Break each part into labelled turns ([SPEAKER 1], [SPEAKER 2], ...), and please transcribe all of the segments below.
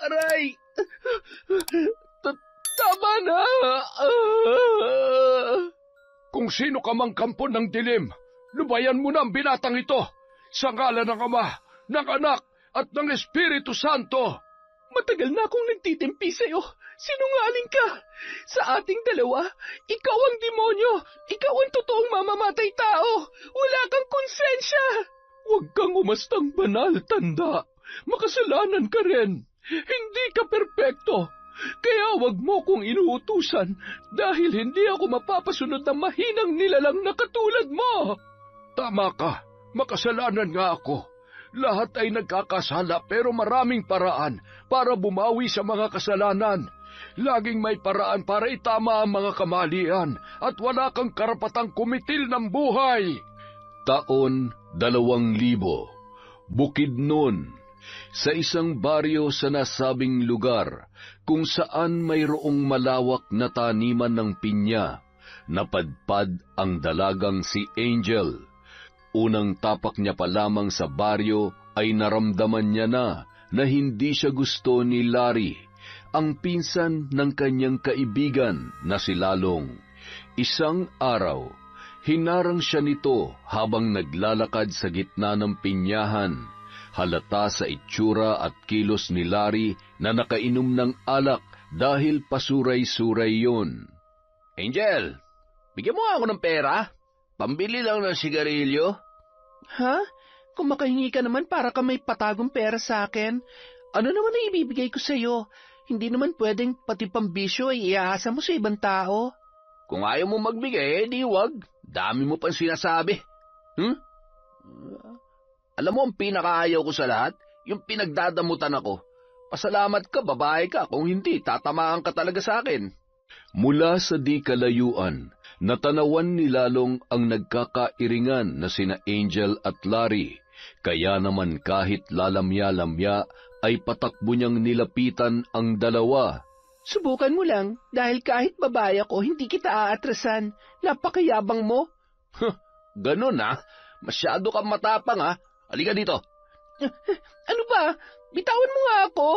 [SPEAKER 1] Aray! Tama na! Kung sino ka mang kampo ng dilim, lubayan mo na ang binatang ito sa ngalan ng Ama, ng Anak, at ng Espiritu Santo.
[SPEAKER 2] Matagal na akong nagtitimpi sa'yo. Sinungaling ka. Sa ating dalawa, ikaw ang demonyo. Ikaw ang totoong mamamatay tao. Wala kang konsensya. Huwag kang umastang banal, tanda. Makasalanan ka rin. Hindi ka perpekto. Kaya wag mo kong inuutusan dahil hindi ako mapapasunod ng mahinang nilalang na katulad mo.
[SPEAKER 1] Tama ka. Makasalanan nga ako. Lahat ay nagkakasala pero maraming paraan para bumawi sa mga kasalanan. Laging may paraan para itama ang mga kamalian at wala kang karapatang kumitil ng buhay. Taon 2000, Bukidnon. Sa isang baryo sa nasabing lugar kung saan mayroong malawak na taniman ng pinya, napadpad ang dalagang si Angel. Unang tapak niya pa lamang sa baryo ay naramdaman niya na hindi siya gusto ni Larry, ang pinsan ng kanyang kaibigan na si Lalong. Isang araw, hinarang siya nito habang naglalakad sa gitna ng pinyahan. Halata sa itsura at kilos ni Larry na nakainom ng alak dahil pasuray-suray yun.
[SPEAKER 3] Angel, bigyan mo ako ng pera. Pambili lang ng sigarilyo.
[SPEAKER 2] Ha? Kung makahingi ka naman para ka may patagong pera sa akin, ano naman ang ibibigay ko sa'yo? Hindi naman pwedeng pati pambisyo ay iaasa mo sa ibang tao.
[SPEAKER 3] Kung ayaw mo magbigay, di wag. Dami mo pang sinasabi. Alam mo ang pinakaayaw ko sa lahat? Yung pinagdadamutan ako. Pasalamat ka, babae ka. Kung hindi, tatamaan ka talaga sa akin.
[SPEAKER 1] Mula sa di kalayuan, natanawan ni Lalong ang nagkakairingan na sina Angel at Larry, kaya naman kahit lalamya-lamya ay patakbo niyang nilapitan ang dalawa.
[SPEAKER 2] Subukan mo lang, dahil kahit babae ako, hindi kita aatrasan. Napakayabang mo.
[SPEAKER 3] Ganun Masyado kang matapang Halika dito.
[SPEAKER 2] Ano ba? Bitawan mo nga ako.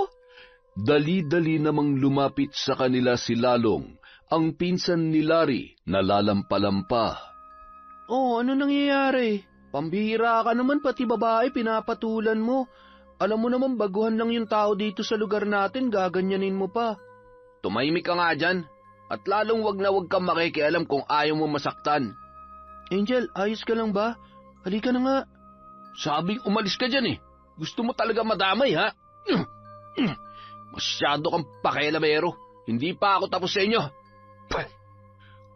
[SPEAKER 1] Dali-dali namang lumapit sa kanila si Lalong, ang pinsan ni Larry na lalampalampa.
[SPEAKER 2] Oh, ano nangyayari? Pambihira ka naman, pati babae pinapatulan mo. Alam mo naman baguhan lang yung tao dito sa lugar natin, gaganyanin mo pa.
[SPEAKER 3] Tumahimik ka nga dyan, at lalong wag na wag kang makikialam kung ayaw mo masaktan.
[SPEAKER 2] Angel, ayos ka lang ba? Halika na nga.
[SPEAKER 3] Sabing umalis ka dyan Gusto mo talaga madamay Masyado kang pakialamero. Hindi pa ako tapos sa inyo.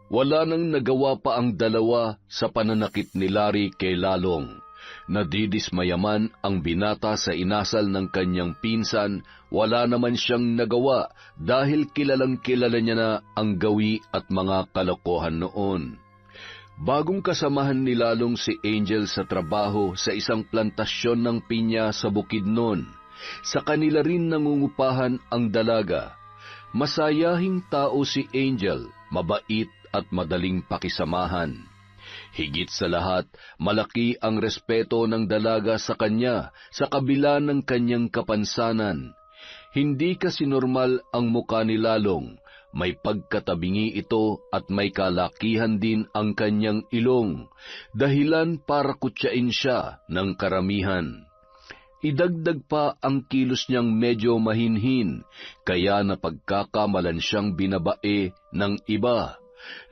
[SPEAKER 1] Wala nang nagawa pa ang dalawa sa pananakit ni Larry kay Lalong. Nadidismayaman ang binata sa inasal ng kanyang pinsan, wala naman siyang nagawa dahil kilalang-kilala niya na ang gawi at mga kalokohan noon. Bagong kasamahan ni Lalong si Angel sa trabaho sa isang plantasyon ng pinya sa Bukidnon. Sa kanila rin nangungupahan ang dalaga. Masayahing tao si Angel, mabait at madaling pakisamahan. Higit sa lahat, malaki ang respeto ng dalaga sa kanya sa kabila ng kanyang kapansanan. Hindi kasi normal ang muka ni Lalong. May pagkatabingi ito at may kalakihan din ang kanyang ilong, dahilan para kutsain siya ng karamihan. Idagdag pa ang kilos niyang medyo mahinhin, kaya napagkakamalan siyang binabae ng iba.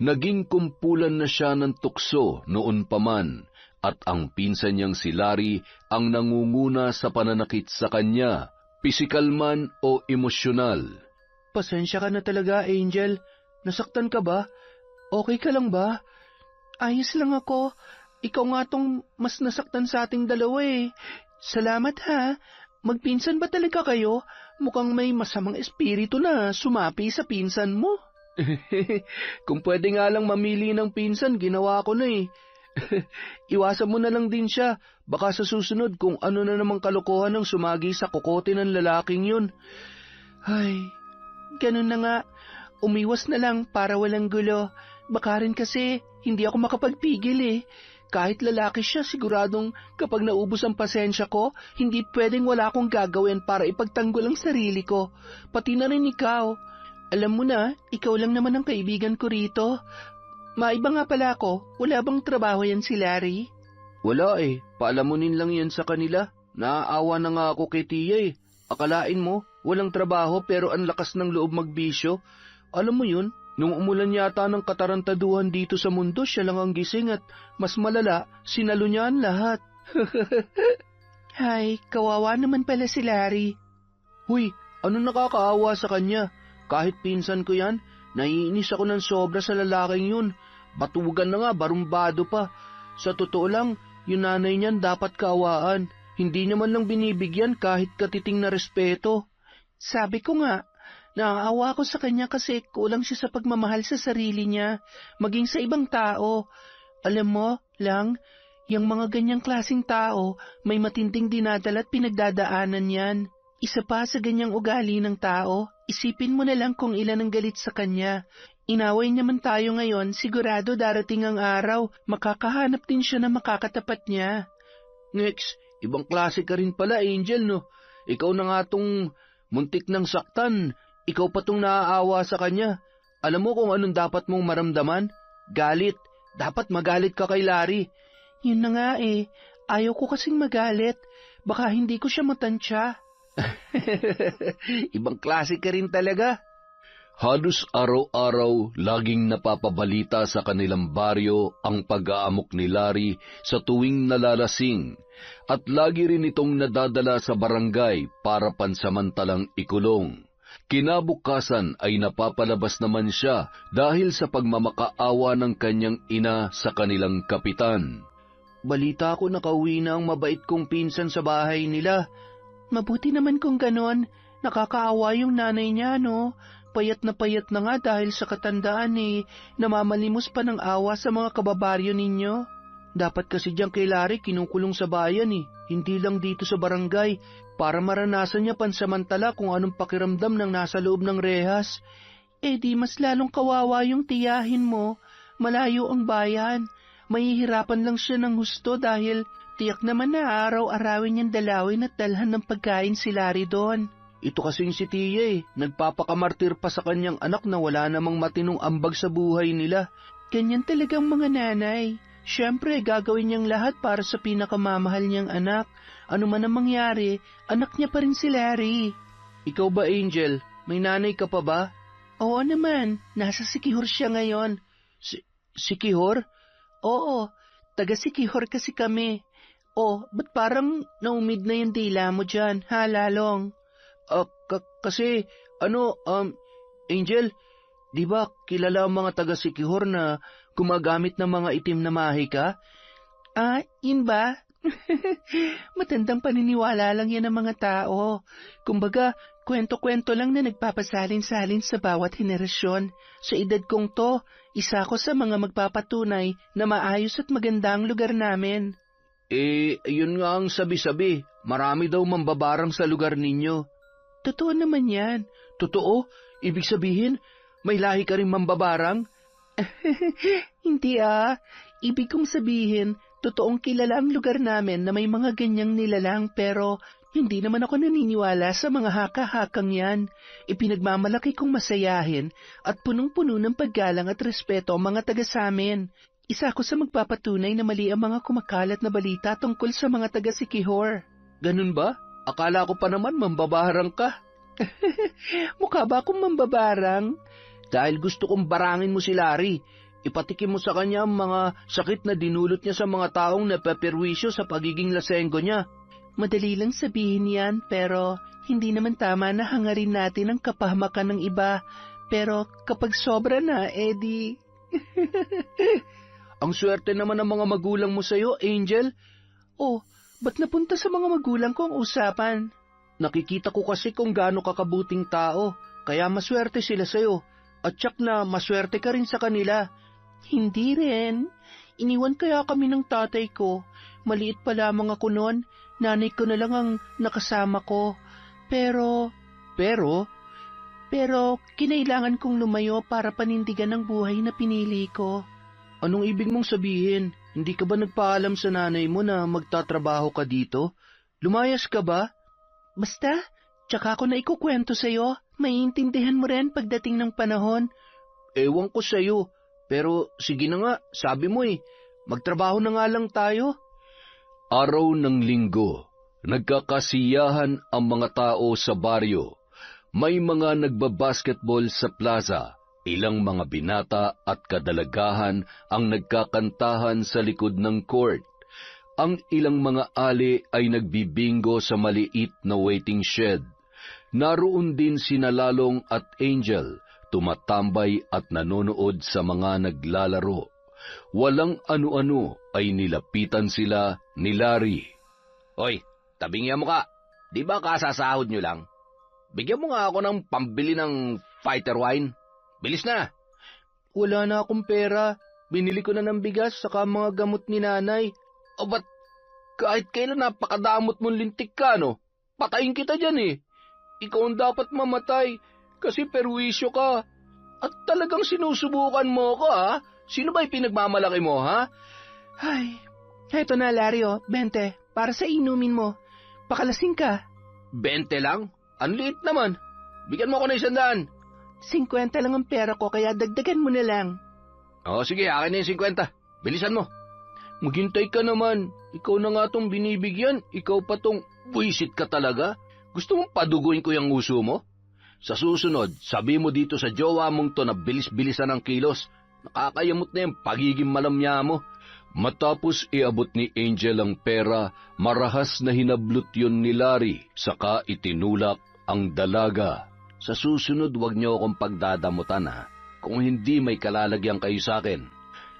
[SPEAKER 1] Naging kumpulan na siya ng tukso noon pa man, at ang pinsan niyang si Larry ang nangunguna sa pananakit sa kanya, pisikal man o emosyonal.
[SPEAKER 2] Pasensya ka na talaga, Angel. Nasaktan ka ba? Okay ka lang ba? Ayos lang ako. Ikaw nga tong mas nasaktan sa ating dalawa Salamat ha. Magpinsan ba talaga kayo? Mukhang may masamang espiritu na sumapi sa pinsan mo. Kung pwede nga lang mamili ng pinsan, ginawa ko na Iwasan mo na lang din siya. Baka sa susunod kung ano na namang kalokohan ang sumagi sa kukote ng lalaking yun. Ay, ganun na nga. Umiwas na lang para walang gulo. Baka rin kasi hindi ako makapagpigil Kahit lalaki siya, siguradong kapag naubos ang pasensya ko, hindi pwedeng wala akong gagawin para ipagtanggol ang sarili ko. Pati na rin ikaw. Alam mo na, ikaw lang naman ang kaibigan ko rito. Maiba nga pala ako, wala bang trabaho yan si Larry?
[SPEAKER 3] Wala eh, paalamunin lang yan sa kanila. Naaawa na nga ako kay Tia eh. Akalain mo, walang trabaho pero ang lakas ng loob magbisyo. Alam mo yun, nung umulan yata ng katarantaduhan dito sa mundo, siya lang ang gising at mas malala, sinalo niya ang lahat.
[SPEAKER 2] Hay, kawawa naman pala si Larry.
[SPEAKER 3] Huy, ano nakakaawa sa kanya? Kahit pinsan ko yan, naiinis ako ng sobra sa lalaking yun. Batugan na nga, barumbado pa. Sa totoo lang, yung nanay niyan dapat kaawaan. Hindi niya man lang binibigyan kahit katiting na respeto.
[SPEAKER 2] Sabi ko nga, naaawa ko sa kanya kasi kulang siya sa pagmamahal sa sarili niya, maging sa ibang tao. Alam mo, Lang, yung mga ganyang klaseng tao, may matinding dinadala at pinagdadaanan yan. Isa pa sa ganyang ugali ng tao, isipin mo na lang kung ilan ang galit sa kanya. Inaway naman tayo ngayon, sigurado darating ang araw, makakahanap din siya na makakatapat niya.
[SPEAKER 3] Next, ibang klase ka rin pala, Angel, no? Ikaw na nga tong muntik ng saktan, ikaw pa tong naaawa sa kanya. Alam mo kung anong dapat mong maramdaman? Galit. Dapat magalit ka kay Larry.
[SPEAKER 2] Yun na nga eh, ayaw ko kasing magalit. Baka hindi ko siya matansya.
[SPEAKER 3] Ibang klase ka rin talaga.
[SPEAKER 1] Halos araw-araw laging napapabalita sa kanilang baryo ang pag-aamok ni Larry sa tuwing nalalasing at lagi rin itong nadadala sa barangay para pansamantalang ikulong. Kinabukasan ay napapalabas naman siya dahil sa pagmamakaawa ng kanyang ina sa kanilang kapitan.
[SPEAKER 3] Balita ko nakauwi na ang mabait kong pinsan sa bahay nila.
[SPEAKER 2] Mabuti naman kung ganon, nakakaawa yung nanay niya, no? Payat na nga dahil sa katandaan eh, namamalimos pa ng awa sa mga kababaryo ninyo. Dapat kasi diyang kay Larry kinukulong sa bayan eh, hindi lang dito sa barangay, para maranasan niya pansamantala kung anong pakiramdam ng nasa loob ng rehas. Eh di mas lalong kawawa yung tiyahin mo, malayo ang bayan, mahihirapan lang siya ng husto dahil tiyak naman na araw-arawin niyang dalawin at dalhan ng pagkain si Larry doon.
[SPEAKER 3] Ito kasing si Tia eh, nagpapakamartir pa sa kanyang anak na wala namang matinong ambag sa buhay nila.
[SPEAKER 2] Ganyan talagang mga nanay. Siyempre, gagawin niyang lahat para sa pinakamamahal niyang anak. Ano man ang mangyari, anak niya pa rin si Larry.
[SPEAKER 3] Ikaw ba, Angel? May nanay ka pa ba?
[SPEAKER 2] Oo naman, nasa Sikihor siya ngayon.
[SPEAKER 3] Sikihor?
[SPEAKER 2] Oo, taga Sikihor kasi kami. Oh, ba't parang naumid na yung dila mo dyan, ha, Lalong?
[SPEAKER 3] Kasi, Angel, di ba kilala ang mga taga-Sikihor na gumagamit ng mga itim na mahika?
[SPEAKER 2] Ah, yun ba? Matandang paniniwala lang yan ng mga tao. Kumbaga, kwento-kwento lang na nagpapasalin-salin sa bawat henerasyon. Sa edad kong to, isa ko sa mga magpapatunay na maayos at maganda ang lugar namin.
[SPEAKER 3] Yun nga ang sabi-sabi. Marami daw mambabarang sa lugar ninyo.
[SPEAKER 2] Totoo naman yan.
[SPEAKER 3] Totoo? Ibig sabihin, may lahi ka rin mambabarang?
[SPEAKER 2] Hindi ah. Ibig kong sabihin, totoong kilala ang lugar namin na may mga ganyang nilalang pero hindi naman ako naniniwala sa mga haka-hakang yan. Ipinagmamalaki kong masayahin at punong-puno ng paggalang at respeto ang mga taga samin. Isa ako sa magpapatunay na mali ang mga kumakalat na balita tungkol sa mga taga Sikihor.
[SPEAKER 3] Ganun ba? Akala ko pa naman mambabarang ka.
[SPEAKER 2] Mukha ba akong mambabarang?
[SPEAKER 3] Dahil gusto kong barangin mo si Larry. Ipatikim mo sa kanya ang mga sakit na dinulot niya sa mga taong napeperwisyo sa pagiging lasenggo niya.
[SPEAKER 2] Madali lang sabihin yan pero hindi naman tama na hangarin natin ang kapahamakan ng iba. Pero kapag sobra na, edi...
[SPEAKER 3] Ang swerte naman ng mga magulang mo sa'yo, Angel.
[SPEAKER 2] Oh, ba't napunta sa mga magulang ko ang usapan?
[SPEAKER 3] Nakikita ko kasi kung gaano kakabuting tao, kaya maswerte sila sa'yo. At tsak na maswerte ka rin sa kanila.
[SPEAKER 2] Hindi rin. Iniwan kaya kami ng tatay ko. Maliit pa lamang ako noon. Nanay ko na lang ang nakasama ko. Pero, kinailangan kong lumayo para panindigan ang buhay na pinili ko.
[SPEAKER 3] Anong ibig mong sabihin?
[SPEAKER 2] Hindi ka ba nagpaalam sa nanay mo na magtatrabaho ka dito? Lumayas ka ba? Basta, tsaka ko na ikukwento sa'yo. Maiintindihan mo rin pagdating ng panahon. Ewan ko sa'yo, pero sige na nga, sabi mo magtrabaho na nga lang tayo.
[SPEAKER 1] Araw ng linggo, nagkakasiyahan ang mga tao sa baryo. May mga nagbabasketball sa plaza. Ilang mga binata at kadalagahan ang nagkakantahan sa likod ng court. Ang ilang mga ali ay nagbibingo sa maliit na waiting shed. Naroon din sina Lalong at Angel, tumatambay at nanonood sa mga naglalaro. Walang ano-ano ay nilapitan sila ni Larry.
[SPEAKER 3] Hoy, tabingi mo ka. Di ba kasasahod nyo lang? Bigyan mo nga ako ng pambili ng fighter wine. Bilis na!
[SPEAKER 2] Wala na akong pera. Binili ko na ng bigas saka mga gamot ni nanay.
[SPEAKER 3] O ba't kahit kailan napakadamot mong lintik ka, no? Patayin kita dyan
[SPEAKER 2] Ikaw ang dapat mamatay kasi perwisyo ka.
[SPEAKER 3] At talagang sinusubukan mo ko, ha? Sino ba pinagmamalaki mo, ha?
[SPEAKER 2] Ay, heto na Larry 20, para sa inumin mo. Pakalasing ka.
[SPEAKER 3] 20 lang? Ang liit naman. Bigyan mo ako ng 100.
[SPEAKER 2] 50 lang ang pera ko, kaya dagdagan mo na lang.
[SPEAKER 3] Sige, akin na yung 50. Bilisan mo.
[SPEAKER 2] Maghintay ka naman. Ikaw na nga tong binibigyan. Ikaw pa tong...
[SPEAKER 3] Buisit ka talaga? Gusto mong paduguin ko yung uso mo? Sa susunod, sabi mo dito sa jowa mong to na bilis-bilisan ang kilos. Nakakayamot na yung pagiging malamya mo.
[SPEAKER 1] Matapos iabot ni Angel ang pera, marahas na hinablot yun ni Larry, saka itinulak ang dalaga.
[SPEAKER 3] Sa susunod, huwag niyo akong pagdadamutan, ha? Kung hindi may kalalagyan kayo sa akin.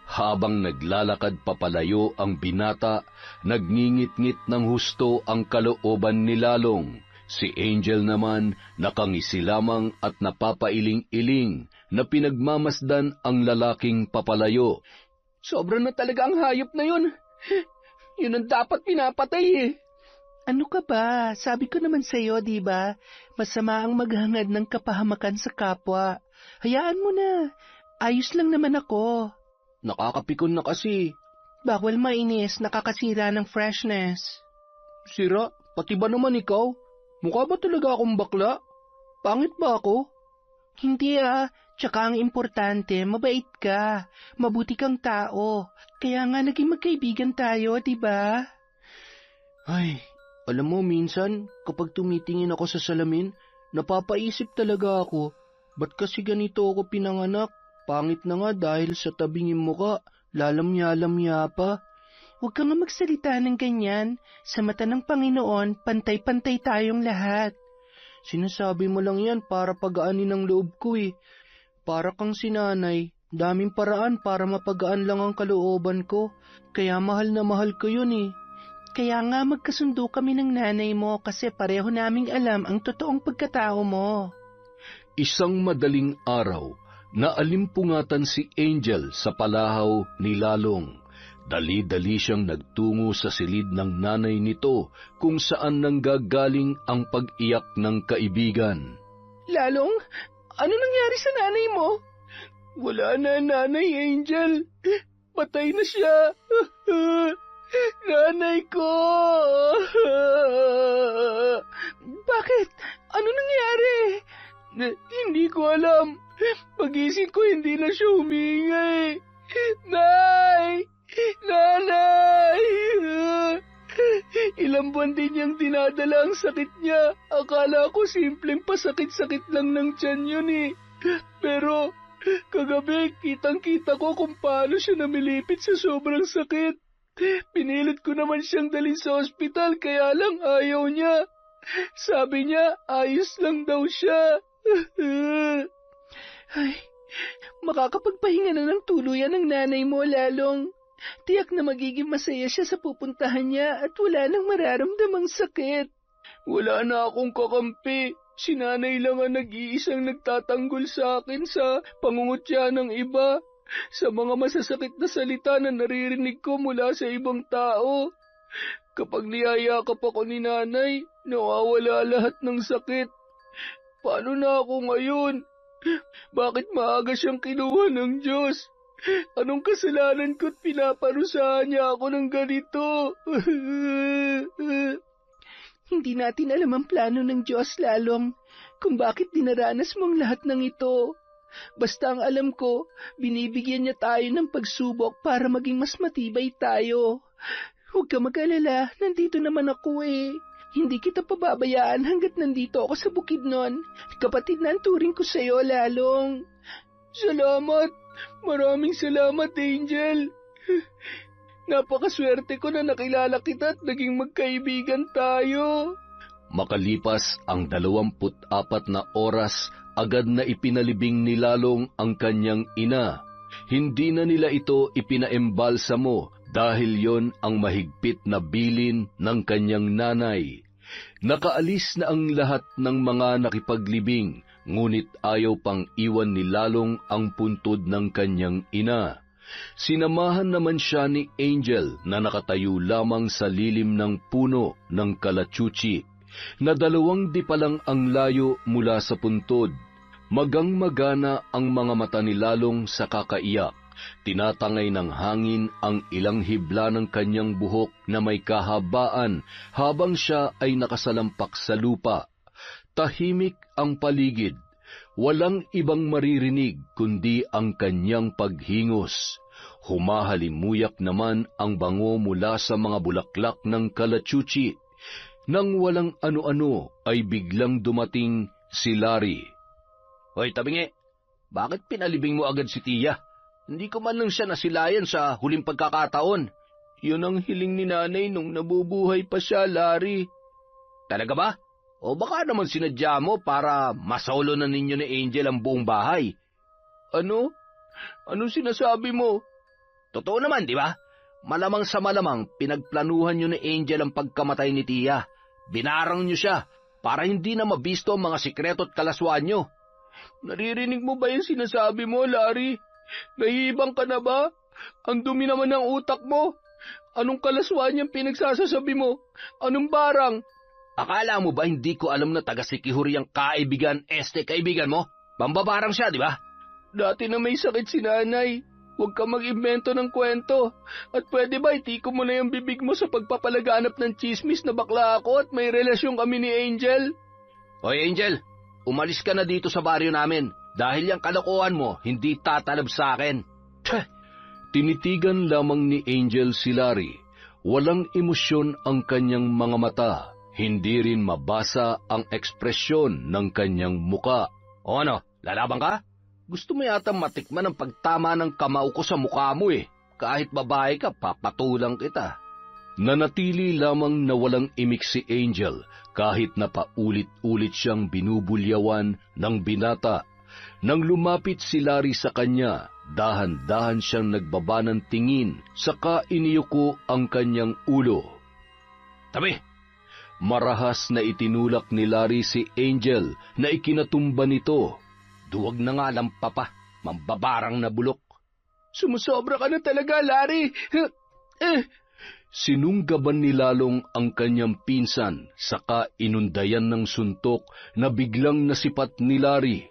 [SPEAKER 1] Habang naglalakad papalayo ang binata, nagngingit-ngit ng husto ang kalooban ni Lalong. Si Angel naman nakangisi lamang at napapailing-iling na pinagmamasdan ang lalaking papalayo.
[SPEAKER 2] Sobra na talaga ang hayop na yun. Yun ang dapat pinapatay Ano ka ba? Sabi ko naman sa'yo, di ba? Masama ang maghangad ng kapahamakan sa kapwa. Hayaan mo na. Ayos lang naman ako.
[SPEAKER 3] Nakakapikon na kasi.
[SPEAKER 2] Bawal mainis, nakakasira ng freshness.
[SPEAKER 3] Sira? Pati ba naman ikaw? Mukha ba talaga akong bakla? Pangit ba ako?
[SPEAKER 2] Hindi tsaka ang importante, mabait ka. Mabuti kang tao. Kaya nga naging magkaibigan tayo, di ba?
[SPEAKER 3] Ay, alam mo minsan, kapag tumitingin ako sa salamin, napapaisip talaga ako, ba't kasi ganito ako pinanganak? Pangit na nga dahil sa tabingin muka, lalamya-lamya pa.
[SPEAKER 2] Huwag ka nga magsalita ng ganyan. Sa mata ng Panginoon, pantay-pantay tayong lahat.
[SPEAKER 3] Sinasabi mo lang yan para pagaanin ang loob ko Para kang sinanay, daming paraan para mapagaan lang ang kalooban ko, kaya mahal na mahal ko yun
[SPEAKER 2] Kaya nga magkasundo kami ng nanay mo kasi pareho naming alam ang totoong pagkatao mo.
[SPEAKER 1] Isang madaling araw, naalimpungatan si Angel sa palahaw ni Lalong. Dali-dali siyang nagtungo sa silid ng nanay nito kung saan nanggagaling ang pag-iyak ng kaibigan.
[SPEAKER 2] Lalong, ano nangyari sa nanay mo?
[SPEAKER 3] Wala na nanay, Angel. Patay na siya. Nanay ko!
[SPEAKER 2] Bakit? Ano nangyari?
[SPEAKER 3] Hindi ko alam. Pagising ko, hindi na siya huminga Nay! Nanay! Ilang buwan din niyang dinadala ang sakit niya. Akala ko simpleng pasakit-sakit lang ng tiyan yun Pero kagabi, kitang-kita ko kung paano siya namilipit sa sobrang sakit. Pinilit ko naman siyang dalhin sa ospital, kaya lang ayaw niya. Sabi niya, ayos lang daw siya.
[SPEAKER 2] Ay, makakapagpahinga na ng tuluyan ng nanay mo, Lalong. Tiyak na magiging masaya siya sa pupuntahan niya at wala nang mararamdamang sakit.
[SPEAKER 3] Wala na akong kakampi. Si nanay lang ang nag-iisang nagtatanggol sa akin sa pangungutya ng iba. Sa mga masasakit na salita na naririnig ko mula sa ibang tao. Kapag niyayakap ako ni nanay, nawawala lahat ng sakit. Paano na ako ngayon? Bakit maaga siyang kinuha ng Diyos? Anong kasalanan ko't pinaparusahan niya ako ng ganito?
[SPEAKER 2] Hindi natin alam ang plano ng Diyos, Lalong, kung bakit dinaranas mo ang lahat ng ito. Basta ang alam ko, binibigyan niya tayo ng pagsubok para maging mas matibay tayo. Huwag ka mag-alala, nandito naman ako eh. Hindi kita pababayaan hanggat nandito ako sa Bukidnon. Kapatid na ang turing ko sa'yo, Lalong.
[SPEAKER 3] Salamat! Maraming salamat, Angel! Napakaswerte ko na nakilala kita at naging magkaibigan tayo.
[SPEAKER 1] Makalipas ang 24 na oras, agad na ipinalibing ni Lalong ang kanyang ina. Hindi na nila ito ipinaembalsamo dahil yon ang mahigpit na bilin ng kanyang nanay. Nakaalis na ang lahat ng mga nakipaglibing, ngunit ayaw pang iwan ni Lalong ang puntod ng kanyang ina. Sinamahan naman siya ni Angel na nakatayo lamang sa lilim ng puno ng kalachuchi, na 2 di pa lang ang layo mula sa puntod. Magang-magana ang mga mata ni Lalong sa kakaiyak. Tinatangay ng hangin ang ilang hibla ng kanyang buhok na may kahabaan habang siya ay nakasalampak sa lupa. Tahimik ang paligid. Walang ibang maririnig kundi ang kanyang paghingos. Humahalimuyak naman ang bango mula sa mga bulaklak ng kalachuchi. Nang walang ano-ano ay biglang dumating si Larry.
[SPEAKER 3] Hoy, Tabingi, bakit pinalibing mo agad si Tia? Hindi ko man lang siya nasilayan sa huling pagkakataon. Yun ang hiling ni nanay nung nabubuhay pa siya, Larry. Talaga ba? O baka naman sinadya mo para masaulo na ninyo ni Angel ang buong bahay? Ano? Anong sinasabi mo? Totoo naman, di ba? Malamang sa malamang, pinagplanuhan nyo ni Angel ang pagkamatay ni Tia. Binarang nyo siya para hindi na mabisto ang mga sikreto at kalaswaan nyo. Naririnig mo ba yung sinasabi mo, Larry? Nahihibang ka na ba? Ang dumi naman ng utak mo. Anong kalaswaan yung pinagsasasabi mo? Anong barang? Akala mo ba hindi ko alam na taga-Sikihori ang kaibigan mo? Pambabarang siya, di ba? Dati na may sakit si nanay. Huwag ka mag-imbento ng kwento. At pwede ba itiko mo na yung bibig mo sa pagpapalaganap ng chismis na bakla ako at may relasyon kami ni Angel? Hoy Angel, umalis ka na dito sa baryo namin. Dahil yung kalokohan mo, hindi tatalab sa akin.
[SPEAKER 1] Tinitigan lamang ni Angel si Larry. Walang emosyon ang kanyang mga mata. Hindi rin mabasa ang ekspresyon ng kanyang muka.
[SPEAKER 3] O ano, lalaban ka? Gusto mo yata matikman ang pagtama ng kamao ko sa mukha mo eh. Kahit babae ka, papatulang kita.
[SPEAKER 1] Nanatili lamang na walang imik si Angel kahit na paulit-ulit siyang binubulyawan ng binata. Nang lumapit si Larry sa kanya, dahan-dahan siyang nagbaba ng tingin, saka iniyuko ang kanyang ulo.
[SPEAKER 3] Tabi!
[SPEAKER 1] Marahas na itinulak ni Larry si Angel na ikinatumba nito.
[SPEAKER 3] Duwag na nga lang, Papa, mambabarang na bulok. Sumusobra ka na talaga, Larry!
[SPEAKER 1] Sinunggaban ni Lalong ang kanyang pinsan, saka inundayan ng suntok na biglang nasipat ni Larry.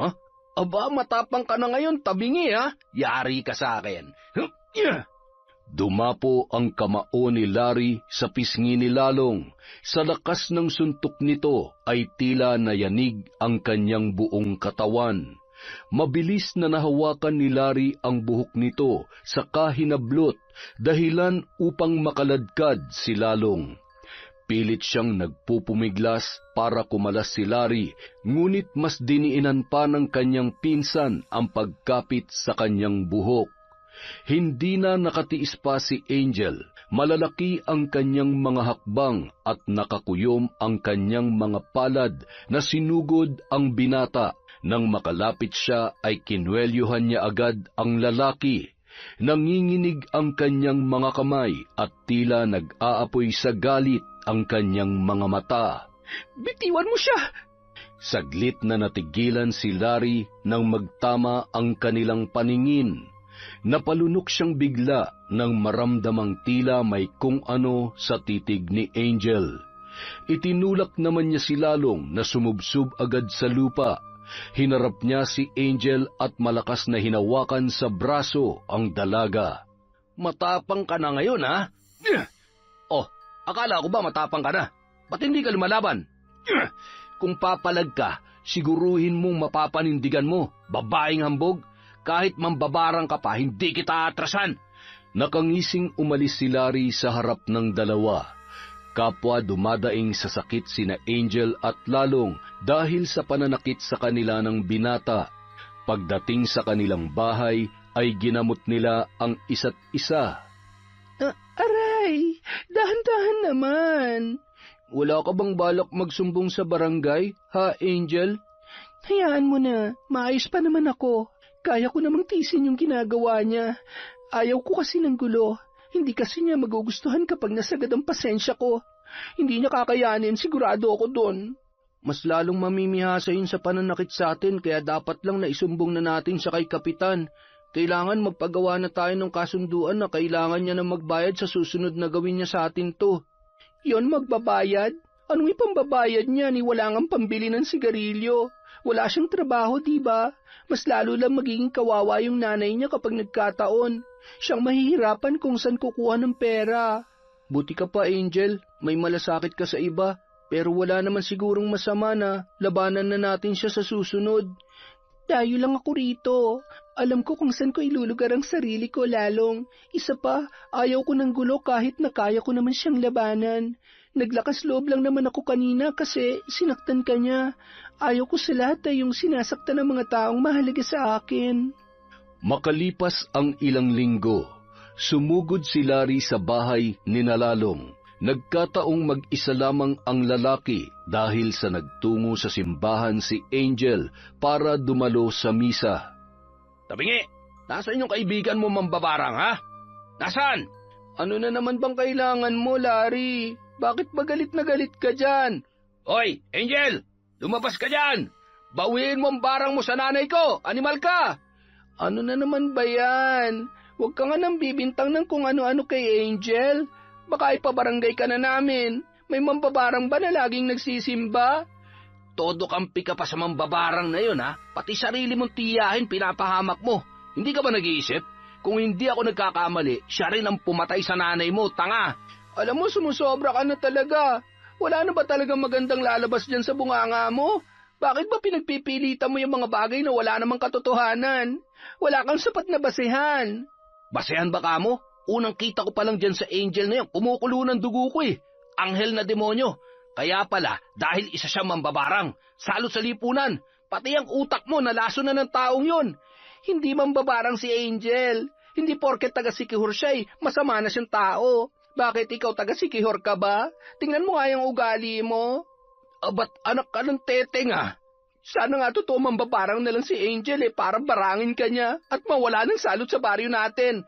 [SPEAKER 3] Ha? Aba, matapang ka na ngayon, Tabingi, ha? Yari ka sa akin.
[SPEAKER 1] Dumapo ang kamao ni Larry sa pisngi ni Lalong. Sa lakas ng suntok nito ay tila nayanig ang kanyang buong katawan. Mabilis na nahawakan ni Larry ang buhok nito sa kahinablot, dahilan upang makaladkad si Lalong. Pilit siyang nagpupumiglas para kumalas si Larry, ngunit mas diniinan pa ng kanyang pinsan ang pagkapit sa kanyang buhok. Hindi na nakatiis pa si Angel. Malalaki ang kanyang mga hakbang at nakakuyom ang kanyang mga palad na sinugod ang binata. Nang makalapit siya ay kinwelyuhan niya agad ang lalaki. Nanginginig ang kanyang mga kamay at tila nag-aapoy sa galit ang kanyang mga mata.
[SPEAKER 3] Bitiwan mo siya!
[SPEAKER 1] Saglit na natigilan si Larry nang magtama ang kanilang paningin. Napalunok siyang bigla nang maramdamang tila may kung ano sa titig ni Angel. Itinulak naman niya si Lalong na sumubsob agad sa lupa. Hinarap niya si Angel at malakas na hinawakan sa braso ang dalaga.
[SPEAKER 3] Matapang ka na ngayon, ha? Oh, akala ko ba matapang ka na? Ba't hindi ka lumalaban? Kung papalag ka, siguruhin mong mapapanindigan mo, babaeng hambog. Kahit mambabarang ka pa, hindi kita atrasan.
[SPEAKER 1] Nakangising umalis si Larry sa harap ng dalawa. Kapwa dumadaing sa sakit sina Angel at Lalong dahil sa pananakit sa kanila ng binata. Pagdating sa kanilang bahay ay ginamot nila ang isa't isa.
[SPEAKER 2] Aray, dahan-dahan naman.
[SPEAKER 3] Wala ka bang balak magsumbong sa barangay, ha, Angel?
[SPEAKER 2] Hayaan mo na, maayos pa naman ako. Kaya ko namang tiisin yung ginagawa niya. Ayaw ko kasi ng gulo. Hindi kasi niya magugustuhan kapag nasagad ang pasensya ko. Hindi niya kakayanin, sigurado ako doon.
[SPEAKER 3] Mas lalong mamimihasa yun sa pananakit sa atin, kaya dapat lang na isumbong na natin siya kay Kapitan. Kailangan magpagawa na tayo ng kasunduan na kailangan niya na magbayad sa susunod na gawin niya sa atin to.
[SPEAKER 2] Yon, magbabayad? Anong ipambabayad niya ni wala ngang pambili ng sigarilyo? Wala siyang trabaho, diba? Mas lalo lang magiging kawawa yung nanay niya kapag nagkataon. Siyang mahihirapan kung saan kukuha ng pera.
[SPEAKER 3] Buti ka pa, Angel. May malasakit ka sa iba. Pero wala naman sigurong masama na labanan na natin siya sa susunod.
[SPEAKER 2] Dayo lang ako rito. Alam ko kung saan ko ilulugar ang sarili ko, Lalong. Isa pa, ayaw ko ng gulo kahit na kaya ko naman siyang labanan. Naglakas loob lang naman ako kanina kasi sinaktan ka niya. Ayaw ko sa lahat ay yung sinasaktan ng mga taong mahalaga sa akin.
[SPEAKER 1] Makalipas ang ilang linggo, sumugod si Larry sa bahay ni Lalong. Nagkataong mag-isa lamang ang lalaki dahil sa nagtungo sa simbahan si Angel para dumalo sa misa.
[SPEAKER 3] Tabingi, nasaan yung kaibigan mo mambabarang, ha? Nasaan?
[SPEAKER 2] Ano na naman bang kailangan mo, Larry? Bakit ba galit na galit ka dyan?
[SPEAKER 3] Hoy, Angel! Lumabas ka dyan! Bawiin mo ang barang mo sa nanay ko! Animal ka!
[SPEAKER 2] Ano na naman ba yan? Huwag ka nga nang bibintang ng kung ano-ano kay Angel. Baka ipabarangay ka na namin. May mambabarang ba na laging nagsisimba?
[SPEAKER 3] Todo kampi ka pa sa mambabarang na yun, ha? Pati sarili mong tiyahin pinapahamak mo. Hindi ka ba nag-iisip? Kung hindi ako nagkakamali, siya rin ang pumatay sa nanay mo, tanga!
[SPEAKER 2] Alam mo, sumusobra ka na talaga. Wala na ba talagang magandang lalabas dyan sa bunganga mo? Bakit ba pinagpipilitan mo yung mga bagay na wala namang katotohanan? Wala kang sapat na basehan.
[SPEAKER 3] Basehan ba ka mo? Unang kita ko pa lang dyan sa Angel na yan, kumukulo ng dugo ko eh. Anghel na demonyo. Kaya pala, dahil isa siyang mambabarang, salot sa lipunan, pati ang utak mo nalaso na ng taong yon.
[SPEAKER 2] Hindi mambabarang si Angel. Hindi porket taga-sikihor siya eh, masama na siyang tao. Bakit ikaw taga-sikihor ka ba? Tingnan mo nga yung ugali mo.
[SPEAKER 3] Ba't anak ka ng teteng ah?
[SPEAKER 2] Sana nga totoo mambabarang na lang si Angel eh, para barangin ka niya at mawala ng salot sa baryo natin.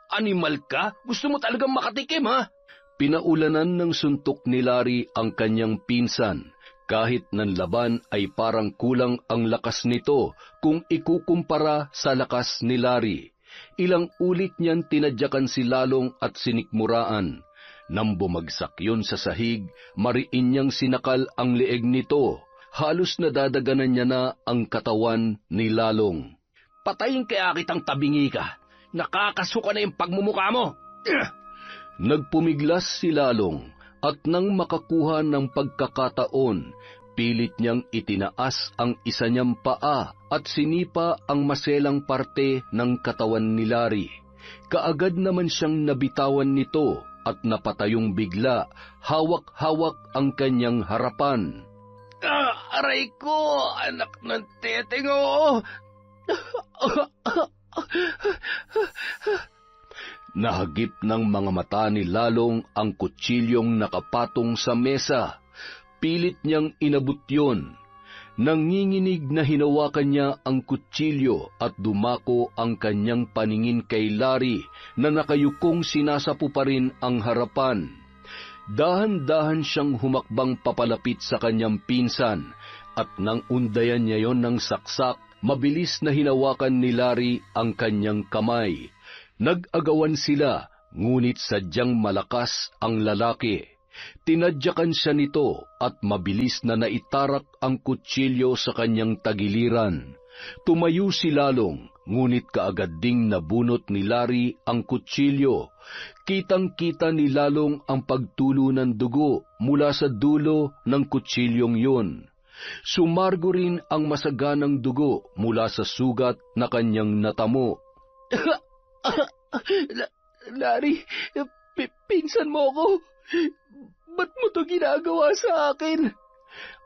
[SPEAKER 3] Animal ka? Gusto mo talagang makatikim, ha?
[SPEAKER 1] Pinaulanan ng suntok ni Larry ang kanyang pinsan. Kahit nanlaban ay parang kulang ang lakas nito kung ikukumpara sa lakas ni Larry. Ilang ulit niyan tinadyakan si Lalong at sinikmuraan. Nang bumagsak yun sa sahig, mariin niyang sinakal ang leeg nito. Halos nadadaganan niya na ang katawan ni Lalong.
[SPEAKER 3] Patayin kaya kitang tabingi ka. Nakakasuka na yung pagmumukha mo.
[SPEAKER 1] Nagpumiglas si Lalong at nang makakuha ng pagkakataon, pilit niyang itinaas ang isa niyang paa at sinipa ang maselang parte ng katawan ni Larry. Kaagad naman siyang nabitawan nito at napatayong bigla, hawak-hawak ang kanyang harapan.
[SPEAKER 3] Aray ko, anak ng teteng oh!
[SPEAKER 1] Nahagip ng mga mata ni Lalong ang kutsilyong nakapatong sa mesa. Pilit niyang inabot yun. Nanginginig na hinawakan niya ang kutsilyo at dumako ang kanyang paningin kay Larry na nakayukong sinasapu pa rin ang harapan. Dahan-dahan siyang humakbang papalapit sa kanyang pinsan at nang undayan niya yon ng saksak, mabilis na hinawakan ni Larry ang kanyang kamay. Nag-agawan sila, ngunit sadyang malakas ang lalaki. Tinadyakan siya nito at mabilis na naitarak ang kutsilyo sa kanyang tagiliran. Tumayo si Lalong, ngunit kaagad ding nabunot ni Larry ang kutsilyo. Kitang-kita ni Lalong ang pagtulo ng dugo mula sa dulo ng kutsilyong yun. Sumargo rin ang masaganang dugo mula sa sugat na kanyang natamo.
[SPEAKER 2] Larry, pinsan mo ko. Ba't mo to ginagawa sa akin?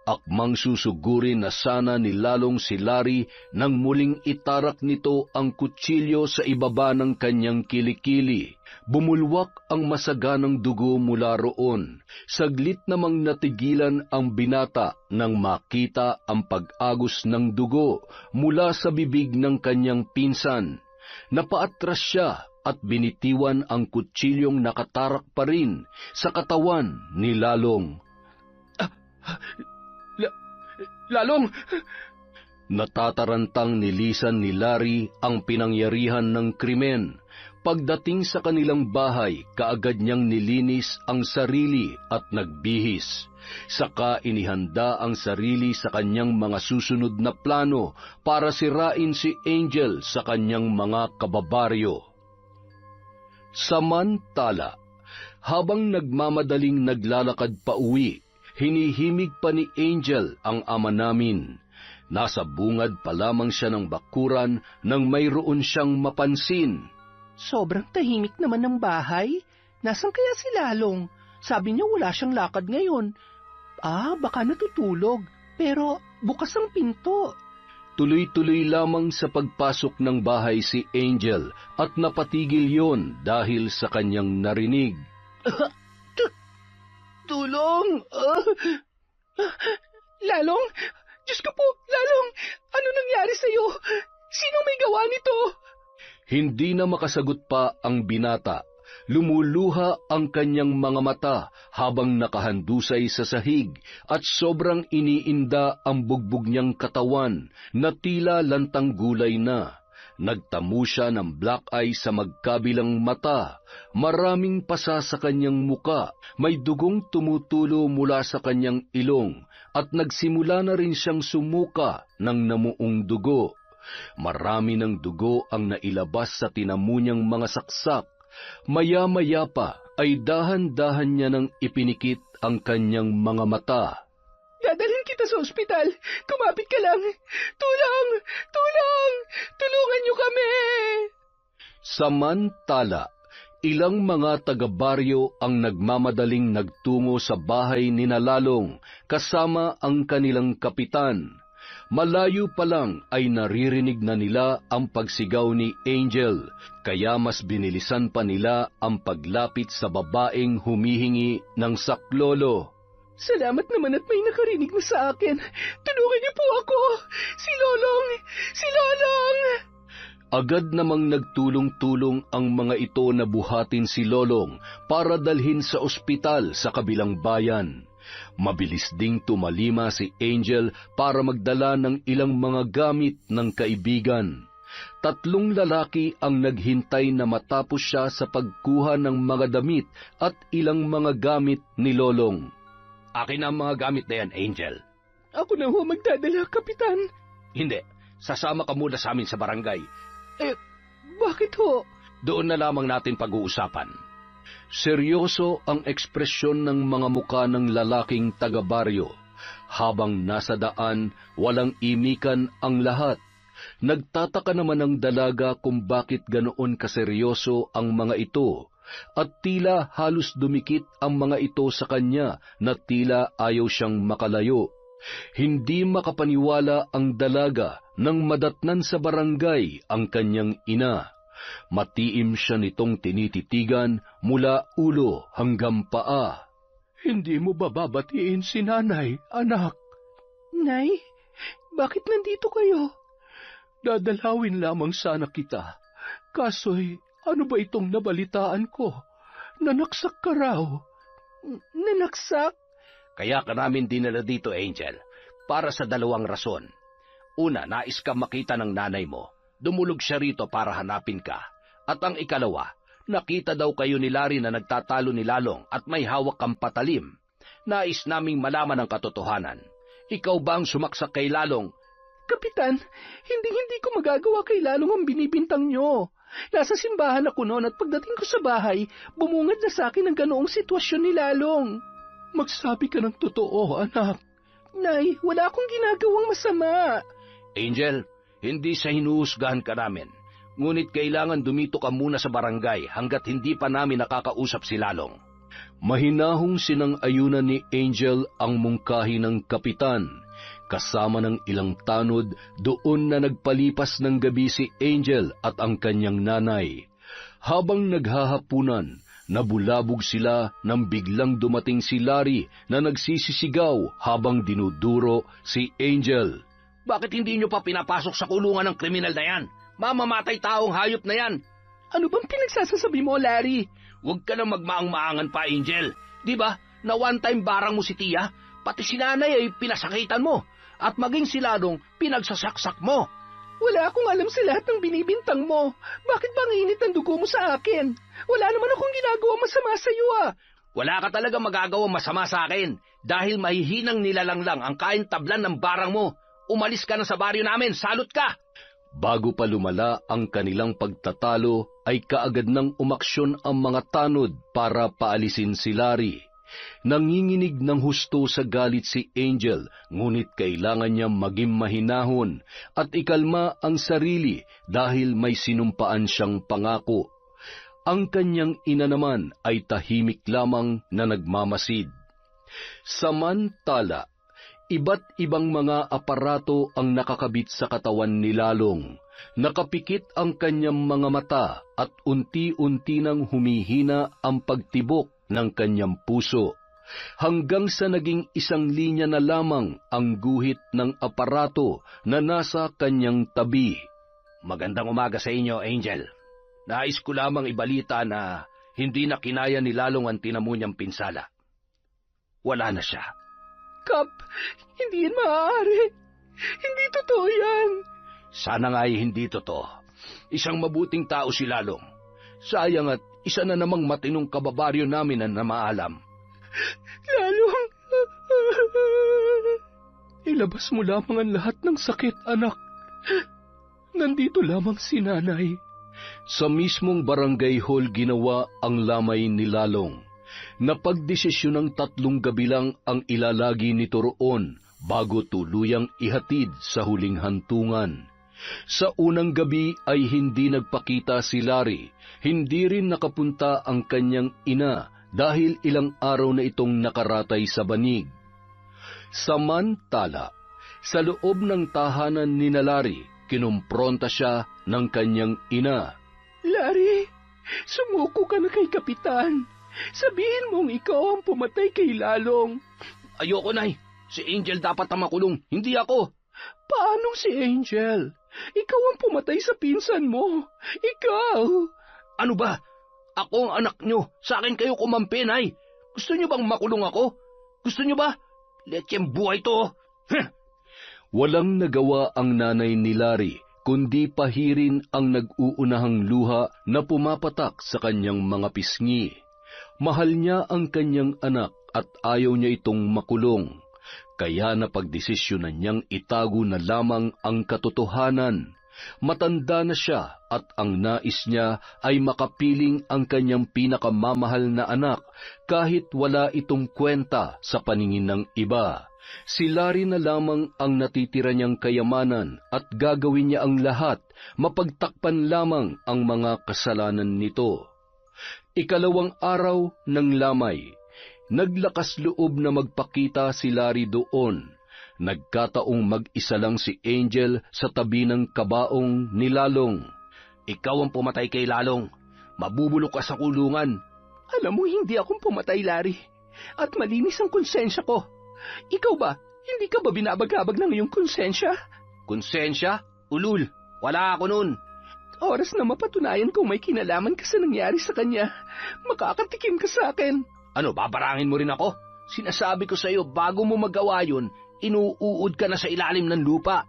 [SPEAKER 1] Akmang susugurin na sana ni Lalong si Larry nang muling itarak nito ang kutsilyo sa ibaba ng kanyang kilikili. Bumulwak ang masaganang dugo mula roon. Saglit namang natigilan ang binata nang makita ang pag-agos ng dugo mula sa bibig ng kanyang pinsan. Napaatras siya at binitiwan ang kutsilyong nakatarak pa rin sa katawan ni Lalong.
[SPEAKER 2] Lalong!
[SPEAKER 1] Natatarantang nilisan ni Larry ang pinangyarihan ng krimen. Pagdating sa kanilang bahay, kaagad niyang nilinis ang sarili at nagbihis. Saka inihanda ang sarili sa kanyang mga susunod na plano para sirain si Angel sa kanyang mga kababaryo. Samantala, habang nagmamadaling naglalakad pa uwi, hinihimig pa ni Angel ang ama namin. Nasa bungad pa lamang siya ng bakuran nang mayroon siyang mapansin.
[SPEAKER 2] Sobrang tahimik naman ng bahay. Nasaan kaya si Lalong? Sabi niya wala siyang lakad ngayon. Baka natutulog. Pero bukas ang pinto.
[SPEAKER 1] Tuloy-tuloy lamang sa pagpasok ng bahay si Angel at napatigil yon dahil sa kanyang narinig.
[SPEAKER 2] Tulong! Lalong? Diyos ko po, Lalong! Ano nangyari sa'yo? Sino may gawa nito?
[SPEAKER 1] Hindi na makasagot pa ang binata. Lumuluha ang kanyang mga mata habang nakahandusay sa sahig at sobrang iniinda ang bugbog niyang katawan na tila lantang gulay na. Nagtamo siya ng black eye sa magkabilang mata. Maraming pasa sa kanyang muka. May dugong tumutulo mula sa kanyang ilong at nagsimula na rin siyang sumuka ng namuong dugo. Marami ng dugo ang nailabas sa tinamo niyang mga saksak. Maya-maya pa ay dahan-dahan niya nang ipinikit ang kanyang mga mata.
[SPEAKER 2] Dadalhin kita sa ospital. Kumapit ka lang. Tulong! Tulong! Tulungan niyo kami!
[SPEAKER 1] Samantala, ilang mga taga-baryo ang nagmamadaling nagtungo sa bahay ni Lalong kasama ang kanilang kapitan. Malayo pa lang ay naririnig na nila ang pagsigaw ni Angel, kaya mas binilisan pa nila ang paglapit sa babaeng humihingi ng saklolo.
[SPEAKER 2] Salamat naman at may nakarinig na sa akin. Tulungan niyo po ako! Si Lolong! Si Lolong!
[SPEAKER 1] Agad namang nagtulong-tulong ang mga ito na buhatin si Lolong para dalhin sa ospital sa kabilang bayan. Mabilis ding tumalima si Angel para magdala ng ilang mga gamit ng kaibigan. 3 lalaki ang naghintay na matapos siya sa pagkuha ng mga damit at ilang mga gamit ni Lolong.
[SPEAKER 3] Akin ang mga gamit na yan, Angel.
[SPEAKER 2] Ako na ho magdadala, Kapitan.
[SPEAKER 3] Hindi, sasama ka muna sa amin sa barangay.
[SPEAKER 2] Bakit ho?
[SPEAKER 3] Doon na lamang natin pag-uusapan.
[SPEAKER 1] Seryoso ang ekspresyon ng mga muka ng lalaking taga-baryo. Habang nasa daan, walang imikan ang lahat. Nagtataka naman ang dalaga kung bakit ganoon kaseryoso ang mga ito, at tila halos dumikit ang mga ito sa kanya na tila ayaw siyang makalayo. Hindi makapaniwala ang dalaga nang madatnan sa barangay ang kanyang ina. Matiim siya nitong tinititigan mula ulo hanggang paa.
[SPEAKER 2] Hindi mo ba babatiin si nanay, anak? Nay, bakit nandito kayo? Dadalawin lamang sana kita. Kaso'y, ano ba itong nabalitaan ko? Nanaksak ka raw. Nanaksak?
[SPEAKER 3] Kaya ka namin dinala dito, Angel, para sa 2 rason. Una, nais ka makita ng nanay mo. Dumulog siya rito para hanapin ka. At ang ikalawa, Nakita daw kayo ni Larry na nagtatalo ni Lalong at may hawak kang patalim. Nais naming malaman ang katotohanan. Ikaw ba ang sumaksak kay Lalong?
[SPEAKER 2] Kapitan, hindi ko magagawa kay Lalong ang binibintang nyo. Nasa simbahan ako noon at pagdating ko sa bahay, bumungad na sa akin ang ganoong sitwasyon ni Lalong. Magsabi ka ng totoo, anak. Nay, wala akong ginagawang masama.
[SPEAKER 3] Angel, hindi sa hinuhusgahan ka namin. Ngunit kailangan dumito ka muna sa barangay hanggat hindi pa namin nakakausap si Lalong.
[SPEAKER 1] Mahinahong sinang-ayunan ni Angel ang mungkahi ng kapitan. Kasama ng ilang tanod, doon na nagpalipas ng gabi si Angel at ang kanyang nanay. Habang naghahapunan, nabulabog sila nang biglang dumating si Larry na nagsisisigaw habang dinuduro si Angel.
[SPEAKER 3] Bakit hindi nyo pa pinapasok sa kulungan ng kriminal na yan? Mamamatay taong hayop na yan.
[SPEAKER 2] Ano bang pinagsasasabi mo, Larry?
[SPEAKER 3] Huwag ka na magmaang-maangan pa, Angel. Di ba, na one-time barang mo si Tia, pati si nanay ay pinasakitan mo, at maging si Lalong pinagsasaksak mo.
[SPEAKER 2] Wala akong alam sa lahat ng binibintang mo. Bakit bang init ang dugo mo sa akin? Wala naman akong ginagawa masama sa iyo, ah.
[SPEAKER 3] Wala ka talaga magagawa masama sa akin, dahil mahihinang nilalang lang ang kain tablan ng barang mo. Umalis ka na sa baryo namin, salot ka!
[SPEAKER 1] Bago pa lumala ang kanilang pagtatalo, ay kaagad nang umaksyon ang mga tanod para paalisin si Larry. Nanginginig ng husto sa galit si Angel, ngunit kailangan niya maging mahinahon at ikalma ang sarili dahil may sinumpaan siyang pangako. Ang kanyang ina naman ay tahimik lamang na nagmamasid. Samantala, iba't ibang mga aparato ang nakakabit sa katawan ni Lalong. Nakapikit ang kanyang mga mata at unti-unti nang humihina ang pagtibok ng kanyang puso, hanggang sa naging isang linya na lamang ang guhit ng aparato na nasa kanyang tabi.
[SPEAKER 3] Magandang umaga sa inyo, Angel. Nais ko lamang ibalita na hindi na kinaya ni Lalong ang tinamo niyang pinsala. Wala na siya.
[SPEAKER 2] Kap, hindi yan maaari. Hindi totoo yan.
[SPEAKER 3] Sana nga ay hindi totoo. Isang mabuting tao si Lalong. Sayang at isa na namang matinong kababaryo namin ang namaalam.
[SPEAKER 2] Lalong, ilabas mo lamang ang lahat ng sakit, anak. Nandito lamang si nanay.
[SPEAKER 1] Sa mismong barangay hall ginawa ang lamay ni Lalong. Napagdesisyon ng 3 gabi lang ang ilalagi nito roon bago tuluyang ihatid sa huling hantungan. Sa unang gabi ay hindi nagpakita si Larry, hindi rin nakapunta ang kanyang ina dahil ilang araw na itong nakaratay sa banig. Samantala, sa loob ng tahanan ni Larry, kinumpronta siya ng kanyang ina.
[SPEAKER 2] Larry, sumuko ka na kay Kapitan. Sabihin mong ikaw ang pumatay kay Lalong.
[SPEAKER 3] Ayoko, Nay. Si Angel dapat ang makulong, hindi ako.
[SPEAKER 2] Paanong si Angel? Ikaw ang pumatay sa pinsan mo. Ikaw!
[SPEAKER 3] Ano ba? Ako ang anak nyo. Sa akin kayo kumampi, Nay. Gusto nyo bang makulong ako? Gusto nyo ba? Lecheng buhay to.
[SPEAKER 1] Walang nagawa ang nanay ni Larry, kundi pahirin ang nag-uunahang luha na pumapatak sa kanyang mga pisngi. Mahal niya ang kanyang anak at ayaw niya itong makulong. Kaya napagdesisyonan niyang itago na lamang ang katotohanan. Matanda na siya at ang nais niya ay makapiling ang kanyang pinakamamahal na anak kahit wala itong kwenta sa paningin ng iba. Si Larry na lamang ang natitira niyang kayamanan at gagawin niya ang lahat, mapagtakpan lamang ang mga kasalanan nito. 2 araw ng lamay, naglakas loob na magpakita si Larry doon. Nagkataong mag-isa lang si Angel sa tabi ng kabaong ni Lalong.
[SPEAKER 3] Ikaw ang pumatay kay Lalong. Mabubulok ka sa kulungan.
[SPEAKER 2] Alam mo, hindi akong pumatay, Larry. At malinis ang konsensya ko. Ikaw ba? Hindi ka ba binabagabag ng iyong konsensya?
[SPEAKER 3] Konsensya? Ulul, wala ako nun.
[SPEAKER 2] Oras na mapatunayan kung may kinalaman ka sa nangyari sa kanya, makakatikim ka sa akin.
[SPEAKER 3] Ano, babarangin mo rin ako? Sinasabi ko sa iyo, bago mo magawa yun, inuuod ka na sa ilalim ng lupa.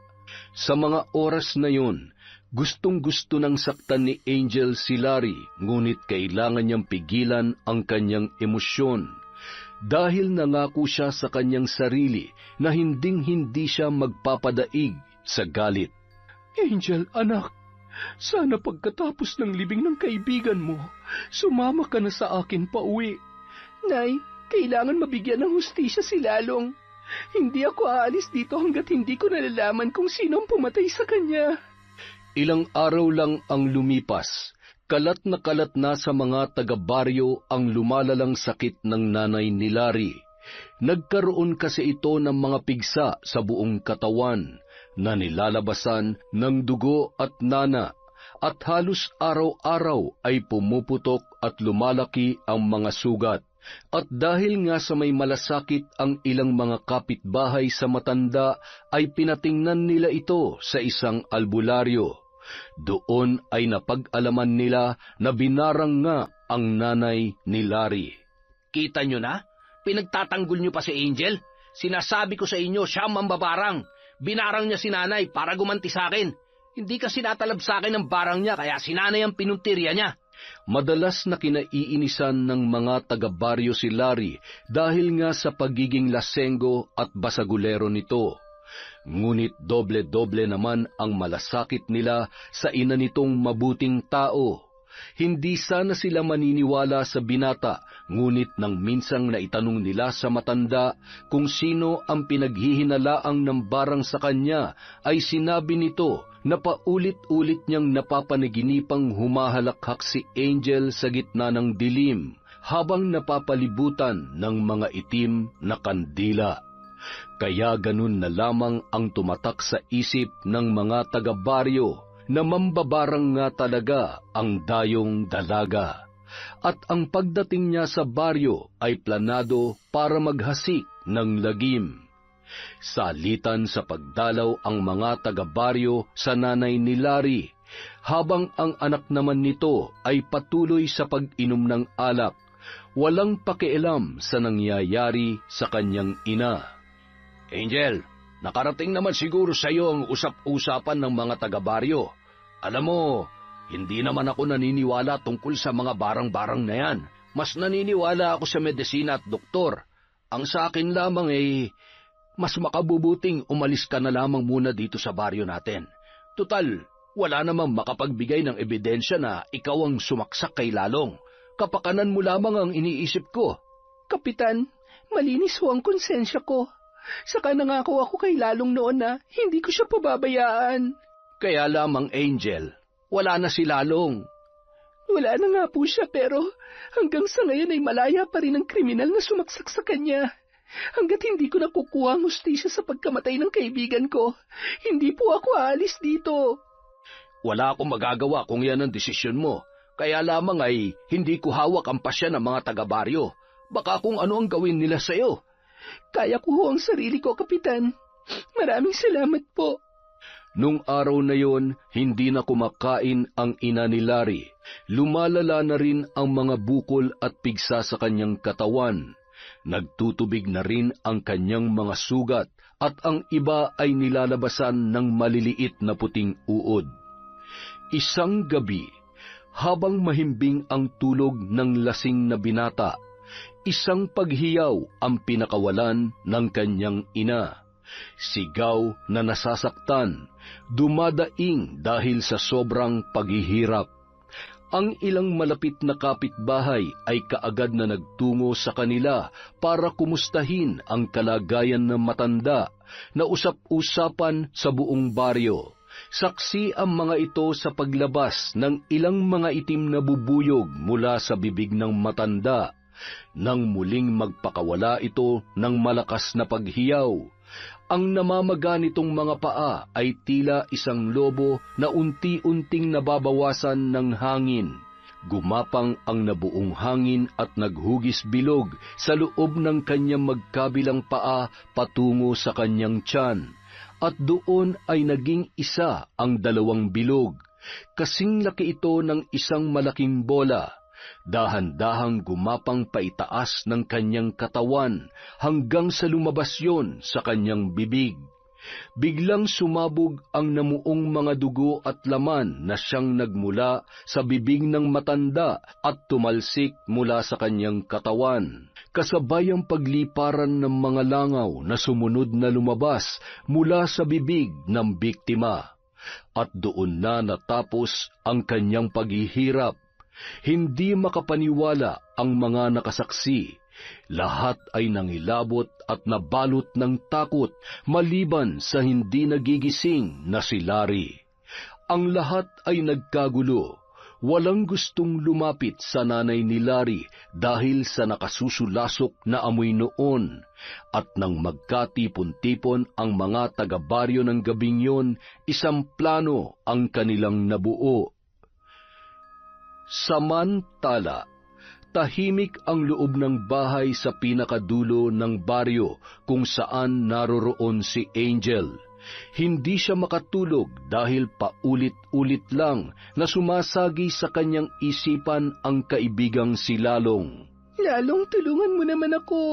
[SPEAKER 1] Sa mga oras na yun, Gustong-gusto ng saktan ni Angel si Larry, ngunit kailangan niyang pigilan ang kanyang emosyon. Dahil nangako siya sa kanyang sarili na hinding-hindi siya magpapadaig sa galit.
[SPEAKER 2] Angel, anak, sana pagkatapos ng libing ng kaibigan mo, sumama ka na sa akin pauwi. Nay, kailangan mabigyan ng hustisya si Lalong. Hindi ako aalis dito hanggat hindi ko nalalaman kung sino ang pumatay sa kanya.
[SPEAKER 1] Ilang araw lang ang lumipas. Kalat na sa mga taga-baryo ang lumalalang sakit ng nanay ni Larry. Nagkaroon kasi ito ng mga pigsa sa buong katawan na nilalabasan ng dugo at nana, at halos araw-araw ay pumuputok at lumalaki ang mga sugat. At dahil nga sa may malasakit ang ilang mga kapitbahay sa matanda, ay pinatingnan nila ito sa isang albularyo. Doon ay napag-alaman nila na binarang nga ang nanay ni Larry.
[SPEAKER 3] Kita nyo na? Pinagtatanggol nyo pa si Angel? Sinasabi ko sa inyo, siya mambabarang. Binarang niya si nanay para gumanti sa akin. Hindi kasi natalab sa akin ang barang niya, kaya si nanay ang pinuntirya niya.
[SPEAKER 1] Madalas na kinaiinisan ng mga taga-baryo si Larry dahil nga sa pagiging lasenggo at basagulero nito. Ngunit doble-doble naman ang malasakit nila sa ina nitong mabuting tao. Hindi sana sila maniniwala sa binata, ngunit nang minsang naitanong nila sa matanda kung sino ang pinaghihinalaang ng barang sa kanya, ay sinabi nito na paulit-ulit niyang napapanaginipang humahalakhak si Angel sa gitna ng dilim, habang napapalibutan ng mga itim na kandila. Kaya ganun na lamang ang tumatak sa isip ng mga taga-baryo na mambabarang nga talaga ang dayong dalaga. At ang pagdating niya sa baryo ay planado para maghasik ng lagim. Salitan sa pagdalaw ang mga taga-baryo sa nanay ni Larry, habang ang anak naman nito ay patuloy sa pag-inom ng alak, walang pakialam sa nangyayari sa kanyang ina.
[SPEAKER 3] Angel, nakarating naman siguro sa iyo ang usap-usapan ng mga taga-baryo. Alam mo, hindi naman ako naniniwala tungkol sa mga barang-barang na yan. Mas naniniwala ako sa medisina at doktor. Ang sa akin lamang ay mas makabubuting umalis ka na lamang muna dito sa baryo natin. Tutal, wala namang makapagbigay ng ebidensya na ikaw ang sumaksak kay Lalong. Kapakanan mo lamang ang iniisip ko.
[SPEAKER 2] Kapitan, malinis ho ang konsensya ko. Saka nangako ako kay Lalong noon na hindi ko siya pababayaan.
[SPEAKER 3] Kaya lamang, Angel, wala na si Lalong.
[SPEAKER 2] Wala na nga po siya, pero hanggang sa ngayon ay malaya pa rin ang kriminal na sumaksak sa kanya. Hanggat hindi ko nakukuha ang hustisya sa pagkamatay ng kaibigan ko, hindi po ako aalis dito.
[SPEAKER 3] Wala akong magagawa kung yan ang desisyon mo. Kaya lamang ay hindi ko hawak ang pasya ng mga taga-baryo. Baka kung ano ang gawin nila sa iyo.
[SPEAKER 2] Kaya ko ho ang sarili ko, Kapitan. Maraming salamat po.
[SPEAKER 1] Nung araw na yon, hindi na kumakain ang ina ni Larry. Lumalala na rin ang mga bukol at pigsa sa kanyang katawan. Nagtutubig na rin ang kanyang mga sugat at ang iba ay nilalabasan ng maliliit na puting uod. Isang gabi, habang mahimbing ang tulog ng lasing na binata, isang paghiyaw ang pinakawalan ng kanyang ina. Sigaw na nasasaktan, dumadaing dahil sa sobrang paghihirap. Ang ilang malapit na kapitbahay ay kaagad na nagtungo sa kanila para kumustahin ang kalagayan ng matanda na usap-usapan sa buong baryo. Saksi ang mga ito sa paglabas ng ilang mga itim na bubuyog mula sa bibig ng matanda. Nang muling magpakawala ito ng malakas na paghiyaw, ang namamaga nitong mga paa ay tila isang lobo na unti-unting nababawasan ng hangin. Gumapang ang nabuong hangin at naghugis bilog sa loob ng kanyang magkabilang paa patungo sa kanyang tiyan. At doon ay naging isa ang dalawang bilog. Kasing laki ito ng isang malaking bola. Dahan-dahang gumapang paitaas ng kanyang katawan hanggang sa lumabas yon sa kanyang bibig. Biglang sumabog ang namuong mga dugo at laman na siyang nagmula sa bibig ng matanda at tumalsik mula sa kanyang katawan, kasabay ang pagliparan ng mga langaw na sumunod na lumabas mula sa bibig ng biktima. At doon na natapos ang kanyang paghihirap. Hindi makapaniwala ang mga nakasaksi. Lahat ay nangilabot at nabalot ng takot maliban sa hindi nagigising na si Larry. Ang lahat ay nagkagulo. Walang gustong lumapit sa nanay ni Larry dahil sa nakasusulasok na amoy noon. At nang magkatipon-tipon ang mga taga-baryo ng gabing yon, isang plano ang kanilang nabuo. Samantala, tahimik ang loob ng bahay sa pinakadulo ng baryo kung saan naroroon si Angel. Hindi siya makatulog dahil paulit-ulit lang na sumasagi sa kanyang isipan ang kaibigang si Lalong.
[SPEAKER 2] Lalong, tulungan mo naman ako.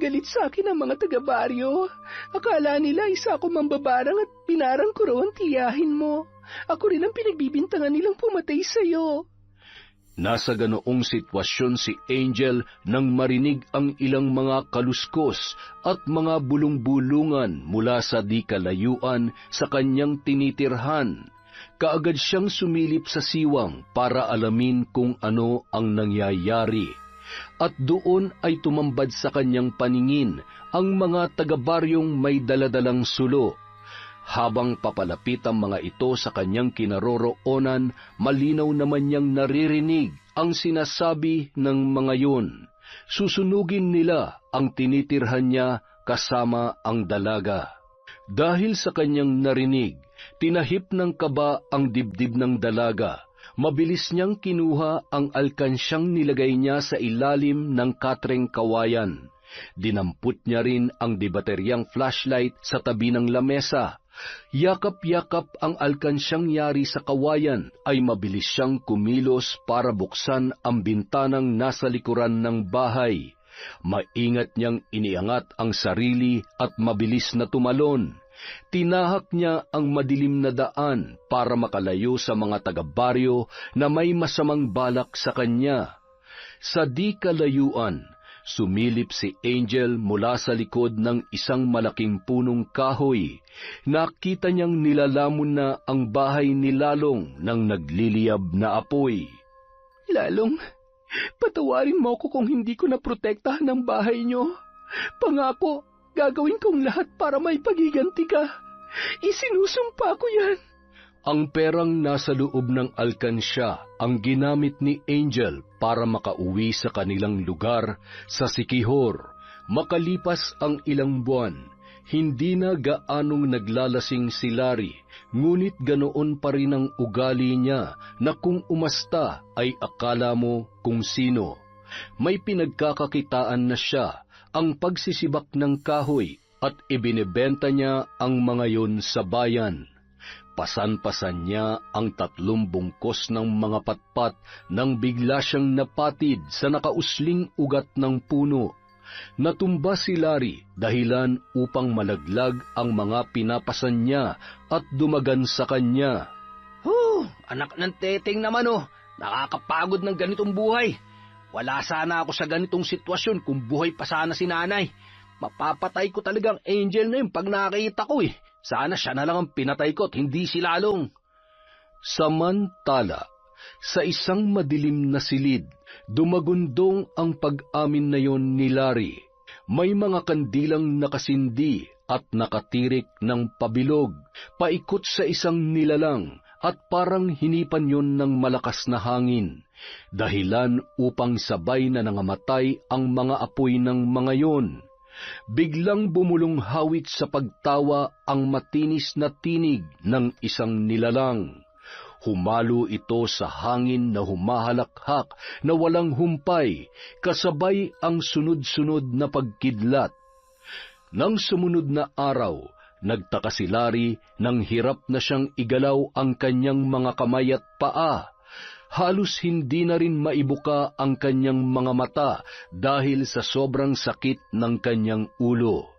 [SPEAKER 2] Galit sa akin ang mga taga-baryo. Akala nila isa ako mambabarang at pinarang ko raw ang tiyahin mo. Ako rin ang pinagbibintangan nilang pumatay sa'yo.
[SPEAKER 1] Nasa ganoong sitwasyon si Angel nang marinig ang ilang mga kaluskos at mga bulong-bulungan mula sa di kalayuan sa kanyang tinitirhan. Kaagad siyang sumilip sa siwang para alamin kung ano ang nangyayari. At doon ay tumambad sa kanyang paningin ang mga taga-baryong may daladalang sulo. Habang papalapit ang mga ito sa kanyang kinaroroonan, malinaw naman niyang naririnig ang sinasabi ng mga yun. Susunugin nila ang tinitirhan niya kasama ang dalaga. Dahil sa kanyang narinig, tinahip ng kaba ang dibdib ng dalaga. Mabilis niyang kinuha ang alkansyang nilagay niya sa ilalim ng katreng kawayan. Dinampot niya rin ang debateryang flashlight sa tabi ng lamesa. Yakap-yakap ang alkansyang yari sa kawayan ay mabilis siyang kumilos para buksan ang bintanang nasa likuran ng bahay. Maingat niyang iniangat ang sarili at mabilis na tumalon. Tinahak niya ang madilim na daan para makalayo sa mga taga-baryo na may masamang balak sa kanya. Sa di kalayuan, sumilip si Angel mula sa likod ng isang malaking punong kahoy. Nakita niyang nilalamon na ang bahay ni Lalong ng nagliliyab na apoy.
[SPEAKER 2] Lalong, patawarin mo ako kung hindi ko naprotektahan ang bahay niyo. Pangako, gagawin kong lahat para may pagiganti ka. Isinusumpa ko yan.
[SPEAKER 1] Ang perang nasa loob ng alkansya ang ginamit ni Angel para makauwi sa kanilang lugar sa Siquijor. Makalipas ang ilang buwan, hindi na gaanong naglalasing si Larry, ngunit ganoon pa rin ang ugali niya na kung umasta ay akala mo kung sino. May pinagkakakitaan na siya, ang pagsisibak ng kahoy, at ibinebenta niya ang mga yon sa bayan. Pasan-pasan niya ang 3 bungkos ng mga patpat nang bigla siyang napatid sa nakausling ugat ng puno. Natumba si Larry dahilan upang malaglag ang mga pinapasan niya at dumagan sa kanya.
[SPEAKER 3] Anak ng teteng naman nakakapagod ng ganitong buhay. Wala sana ako sa ganitong sitwasyon kung buhay pa sana si nanay. Mapapatay ko talagang Angel na yun pag nakita ko Sana siya na lang ang pinatay ko at hindi si Lalong.
[SPEAKER 1] Samantala, sa isang madilim na silid, dumagundong ang pag-amin na yon ni Larry. May mga kandilang nakasindi at nakatirik ng pabilog, paikot sa isang nilalang at parang hinipan yon ng malakas na hangin. Dahilan upang sabay na nangamatay ang mga apoy ng mga yon. Biglang bumulong hawit sa pagtawa ang matinis na tinig ng isang nilalang. Humalo ito sa hangin na humahalakhak na walang humpay, kasabay ang sunod-sunod na pagkidlat. Nang sumunod na araw, nagtaka si Larry nang hirap na siyang igalaw ang kanyang mga kamay at paa. Halos hindi na rin maibuka ang kanyang mga mata dahil sa sobrang sakit ng kanyang ulo.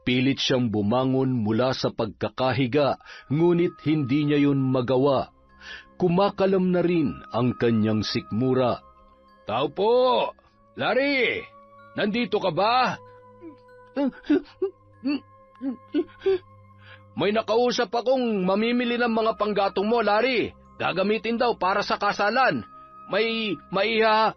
[SPEAKER 1] Pilit siyang bumangon mula sa pagkakahiga, ngunit hindi niya yun magawa. Kumakalam na rin ang kanyang sikmura.
[SPEAKER 3] Tao po! Larry! Nandito ka ba? May nakausap akong mamimili ng mga panggatong mo, Larry. Gagamitin daw para sa kasalan. May maiha...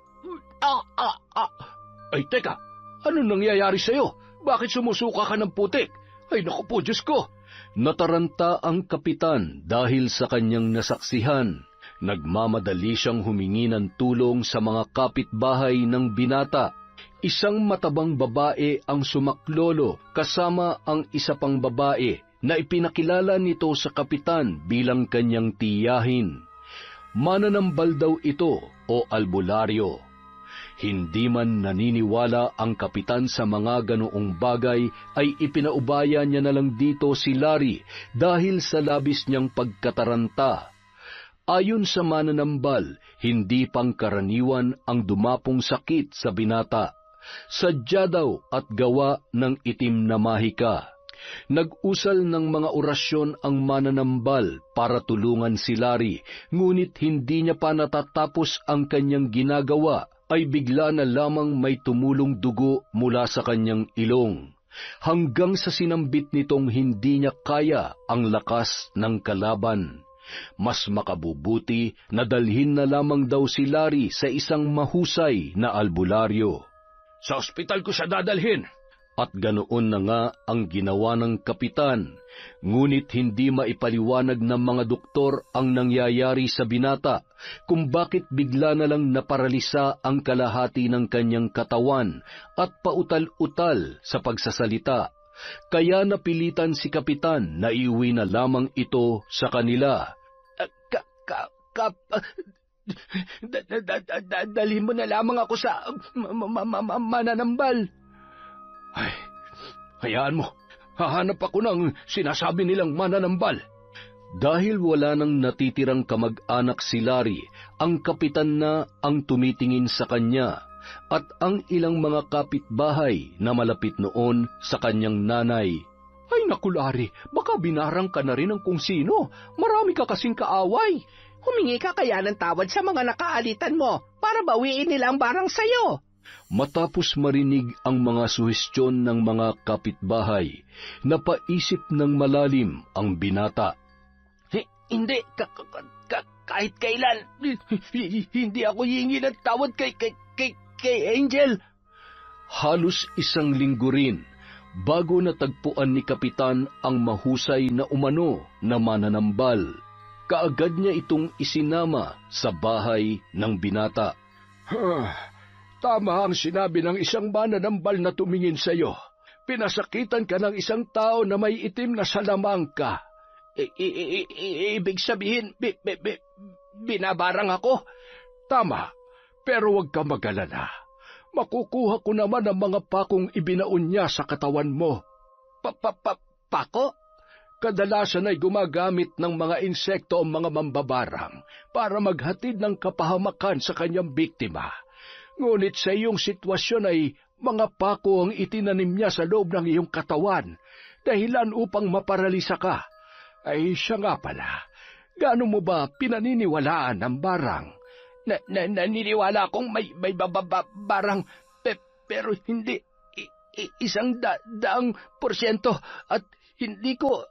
[SPEAKER 3] Ay, teka! Ano nangyayari sa'yo? Bakit sumusuka ka ng putik? Ay, naku po, Diyos ko!
[SPEAKER 1] Nataranta ang kapitan dahil sa kanyang nasaksihan. Nagmamadali siyang humingi ng tulong sa mga kapitbahay ng binata. Isang matabang babae ang sumaklolo kasama ang isa pang babae na ipinakilala nito sa kapitan bilang kanyang tiyahin. Mananambal daw ito o albularyo. Hindi man naniniwala ang kapitan sa mga ganoong bagay, ay ipinaubaya niya na lang dito si Larry dahil sa labis niyang pagkataranta. Ayon sa mananambal, hindi pangkaraniwan ang dumapong sakit sa binata. Sadya daw at gawa ng itim na mahika. Nag-usal ng mga orasyon ang mananambal para tulungan si Larry, ngunit hindi niya pa natatapos ang kanyang ginagawa, ay bigla na lamang may tumulong dugo mula sa kanyang ilong, hanggang sa sinambit nitong hindi niya kaya ang lakas ng kalaban. Mas makabubuti na dalhin na lamang daw si Larry sa isang mahusay na albularyo.
[SPEAKER 3] Sa ospital ko siya dadalhin.
[SPEAKER 1] At ganoon na nga ang ginawa ng kapitan, ngunit hindi maipaliwanag ng mga doktor ang nangyayari sa binata, kung bakit bigla na lang naparalisa ang kalahati ng kanyang katawan at pautal-utal sa pagsasalita. Kaya napilitan si kapitan na iuwi na lamang ito sa kanila.
[SPEAKER 3] Dalhin mo na lamang ako sa mananambal. Ay, hayaan mo. Hahanap ako ng sinasabi nilang mananambal.
[SPEAKER 1] Dahil wala nang natitirang kamag-anak si Larry, ang kapitan na ang tumitingin sa kanya, at ang ilang mga kapitbahay na malapit noon sa kanyang nanay.
[SPEAKER 3] Ay naku, Larry, baka binarang ka na rin ng kung sino. Marami ka kasing kaaway.
[SPEAKER 2] Humingi ka kaya ng tawad sa mga nakaalitan mo para bawiin nila ang barang sayo.
[SPEAKER 1] Matapos marinig ang mga suhestyon ng mga kapitbahay, napaisip ng malalim ang binata.
[SPEAKER 3] Hindi, kahit kailan, hindi ako hihingi ng tawad kay Angel.
[SPEAKER 1] Halos isang linggo rin bago natagpuan ni kapitan ang mahusay na umano na mananambal. Kaagad niya itong isinama sa bahay ng binata.
[SPEAKER 3] Tama ang sinabi ng isang mananambal na tumingin sa iyo. Pinasakitan ka ng isang tao na may itim na salamangka. Ibig sabihin, binabarang ako? Tama, pero huwag ka mag-alala. Makukuha ko naman ang mga pakong ibinaon niya sa katawan mo. Pako? Kadalasan ay gumagamit ng mga insekto o mga mambabarang para maghatid ng kapahamakan sa kanyang biktima. Ngunit sa iyong sitwasyon ay mga pako ang itinanim niya sa loob ng iyong katawan, dahilan upang maparalisa ka. Ay siya nga pala, gaano mo ba pinaniniwalaan ang barang? Naniniwala akong may barang, pero hindi 100% at hindi ko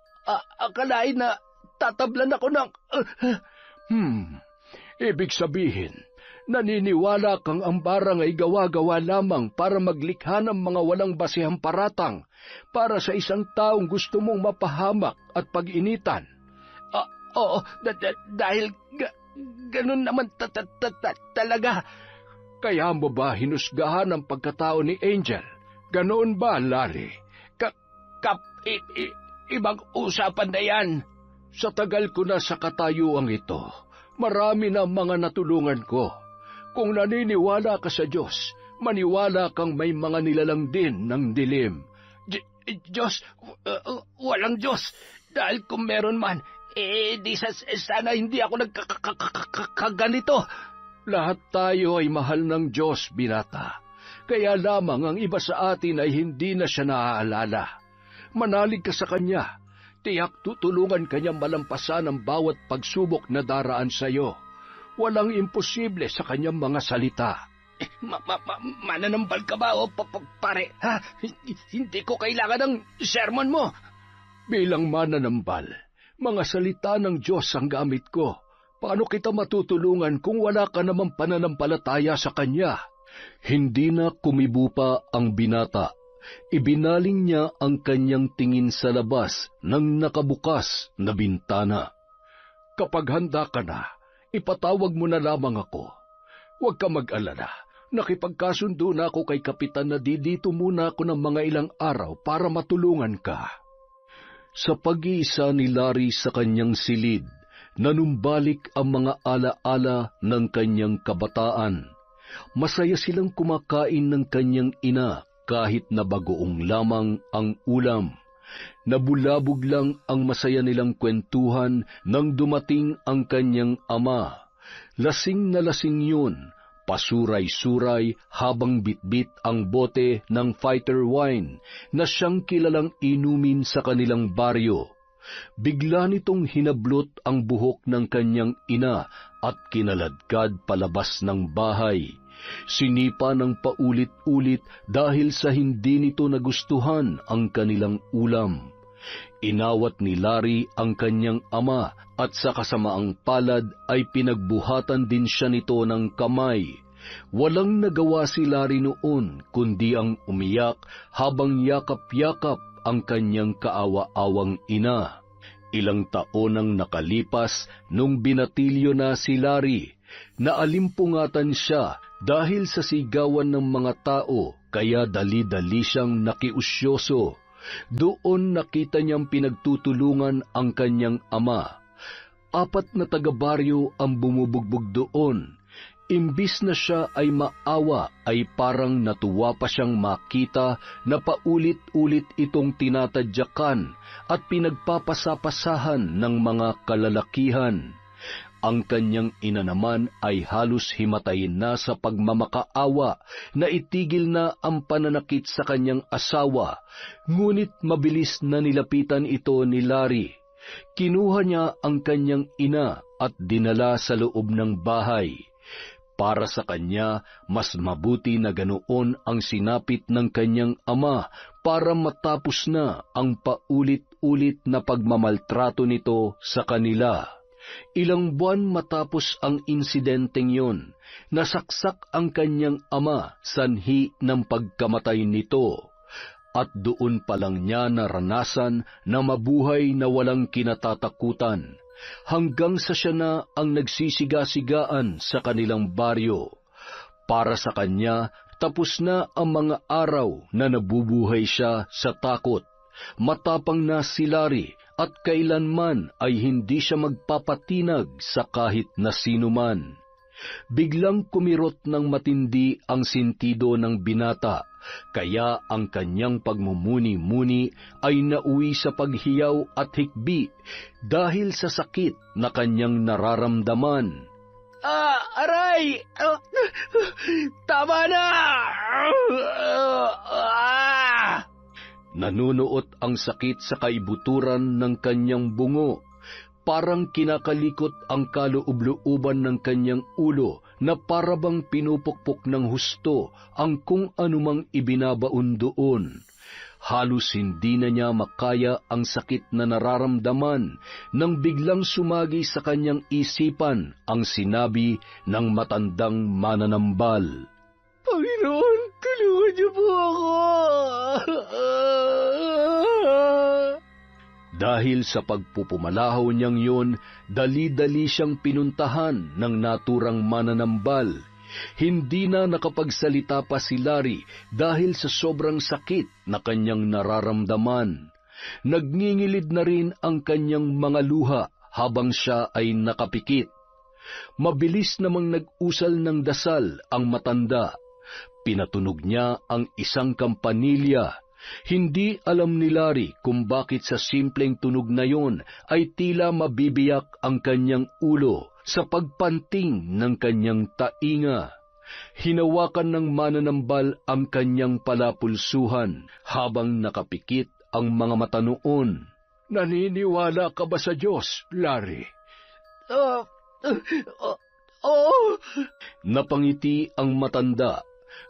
[SPEAKER 3] akalain na tatablan ako ng... Ibig sabihin, naniniwala kang ang barang ay gawa-gawa lamang para maglikha ng mga walang basehang paratang para sa isang taong gusto mong mapahamak at pag-initan. Oo, dahil ganun naman talaga. Kaya mo ba hinusgahan ang pagkatao ni Angel? Ganoon ba, Larry? Ibang usapan na yan. Sa tagal ko na sa katayuang ito, marami na mga natulungan ko. Kung naniniwala ka sa Diyos, maniwala kang may mga nilalang din ng dilim. Diyos? Walang Diyos. Dahil kung meron man, di sana hindi ako nagkaganito. Lahat tayo ay mahal ng Diyos, binata. Kaya lamang ang iba sa atin ay hindi na siya naaalala.
[SPEAKER 1] Manalig ka sa kanya. Tiyak tutulungan kanya malampasan ang bawat pagsubok na daraan sa iyo. Walang imposible sa kanyang mga salita.
[SPEAKER 3] Mananambal ka ba o pare? Ha? Hindi ko kailangan ng sermon mo.
[SPEAKER 1] Bilang mananambal, mga salita ng Diyos ang gamit ko. Paano kita matutulungan kung wala ka namang pananampalataya sa Kanya? Hindi na kumibo pa ang binata. Ibinaling niya ang kanyang tingin sa labas ng nakabukas na bintana. Kapag handa ka na, ipatawag mo na lamang ako. Huwag ka mag-alala. Nakipagkasundo na ako kay Kapitan na dito muna ako ng mga ilang araw para matulungan ka. Sa pag-iisa ni Larry sa kanyang silid, nanumbalik ang mga alaala ng kanyang kabataan. Masaya silang kumakain ng kanyang ina kahit na bagoong lamang ang ulam. Nabulabog lang ang masaya nilang kwentuhan nang dumating ang kanyang ama. Lasing na lasing yun, pasuray-suray habang bitbit ang bote ng fighter wine na siyang kilalang inumin sa kanilang baryo. Bigla nitong hinablot ang buhok ng kanyang ina at kinaladkad palabas ng bahay. Sinipa ng paulit-ulit dahil sa hindi nito nagustuhan ang kanilang ulam. Inawat ni Larry ang kanyang ama at sa kasamaang palad ay pinagbuhatan din siya nito ng kamay. Walang nagawa si Larry noon kundi ang umiyak habang yakap-yakap ang kanyang kaawa-awang ina. Ilang taon ang nakalipas nung binatilyo na si Larry. Naalimpungatan siya dahil sa sigawan ng mga tao, kaya dali-dali siyang nakiusyoso. Doon nakita niyang pinagtutulungan ang kanyang ama. 4 na taga-baryo ang bumubugbog doon. Imbis na siya ay maawa, ay parang natuwa pa siyang makita na paulit-ulit itong tinatadyakan at pinagpapasapasahan ng mga kalalakihan. Ang kanyang ina naman ay halos himatayin na sa pagmamakaawa na itigil na ang pananakit sa kanyang asawa, ngunit mabilis na nilapitan ito ni Larry. Kinuha niya ang kanyang ina at dinala sa loob ng bahay. Para sa kanya, mas mabuti na ganoon ang sinapit ng kanyang ama para matapos na ang paulit-ulit na pagmamaltrato nito sa kanila. Ilang buwan matapos ang insidenteng yon, nasaksak ang kanyang ama sanhi ng pagkamatay nito. At doon pa lang niya naranasan na mabuhay na walang kinatatakutan, hanggang sa siya na ang nagsisiga-sigaan sa kanilang baryo. Para sa kanya, tapos na ang mga araw na nabubuhay siya sa takot. Matapang na si Larry at kailanman ay hindi siya magpapatinag sa kahit na sino man. Biglang kumirot ng matindi ang sentido ng binata, kaya ang kanyang pagmumuni-muni ay nauwi sa paghiyaw at hikbi dahil sa sakit na kanyang nararamdaman.
[SPEAKER 3] Aray! Tama na!
[SPEAKER 1] Nanunuot ang sakit sa kaibuturan ng kanyang bungo. Parang kinakalikot ang kaloob-looban ng kanyang ulo na parabang pinupukpok ng husto ang kung anumang ibinabaon doon. Halos hindi na niya makaya ang sakit na nararamdaman nang biglang sumagi sa kanyang isipan ang sinabi ng matandang mananambal.
[SPEAKER 3] Panginoon, tulungan niyo po ako!
[SPEAKER 1] Dahil sa pagpupumalahaw niyang yun, dali-dali siyang pinuntahan ng naturang mananambal. Hindi na nakapagsalita pa si Larry dahil sa sobrang sakit na kanyang nararamdaman. Nagngingilid na rin ang kanyang mga luha habang siya ay nakapikit. Mabilis namang nag-usal ng dasal ang matanda. Pinatunog niya ang isang kampanilya. Hindi alam ni Larry kung bakit sa simpleng tunog na yon ay tila mabibiyak ang kanyang ulo sa pagpanting ng kanyang tainga. Hinawakan ng mananambal ang kanyang palapulsuhan habang nakapikit ang mga mata noon.
[SPEAKER 4] Naniniwala ka ba sa Diyos, Larry?
[SPEAKER 2] Oo.
[SPEAKER 1] Napangiti ang matanda.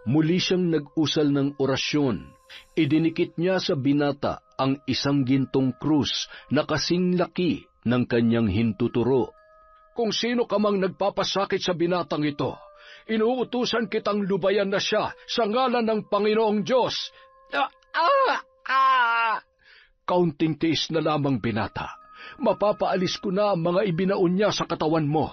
[SPEAKER 1] Muli siyang nag-usal ng orasyon. Idinikit niya sa binata ang isang gintong krus na kasing laki ng kanyang hintuturo.
[SPEAKER 4] Kung sino ka mang nagpapasakit sa binatang ito, inuutusan kitang lubayan na siya sa ngalan ng Panginoong Diyos. Kaunting tiis na lamang, binata. Mapapaalis ko na ang mga ibinaon niya sa katawan mo.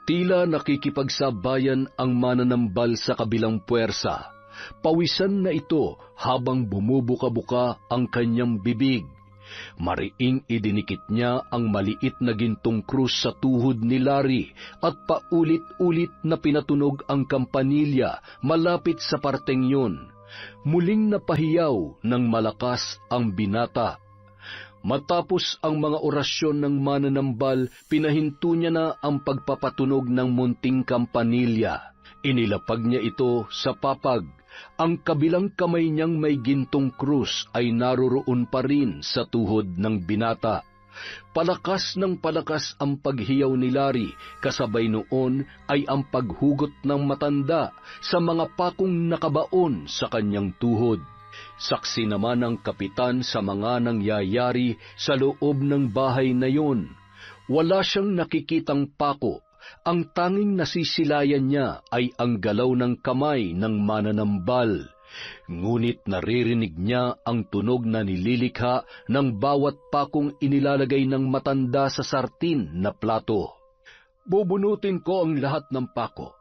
[SPEAKER 1] Tila nakikipagsabayan ang mananambal sa kabilang puwersa. Pawisan na ito habang bumubuka-buka ang kanyang bibig. Mariing idinikit niya ang maliit na gintong krus sa tuhod ni Larry at paulit-ulit na pinatunog ang kampanilya malapit sa parteng yun. Muling napahiyaw ng malakas ang binata. Matapos ang mga orasyon ng mananambal, pinahinto niya na ang pagpapatunog ng munting kampanilya. Inilapag niya ito sa papag. Ang kabilang kamay niyang may gintong krus ay naroroon pa rin sa tuhod ng binata. Palakas ng palakas ang paghiyaw ni Larry, kasabay noon ay ang paghugot ng matanda sa mga pakong nakabaon sa kanyang tuhod. Saksi naman ang kapitan sa mga nangyayari sa loob ng bahay na yun. Wala siyang nakikitang pako. Ang tanging nasisilayan niya ay ang galaw ng kamay ng mananambal. Ngunit naririnig niya ang tunog na nililikha ng bawat pakong inilalagay ng matanda sa sartin na plato.
[SPEAKER 4] Bubunutin ko ang lahat ng pako.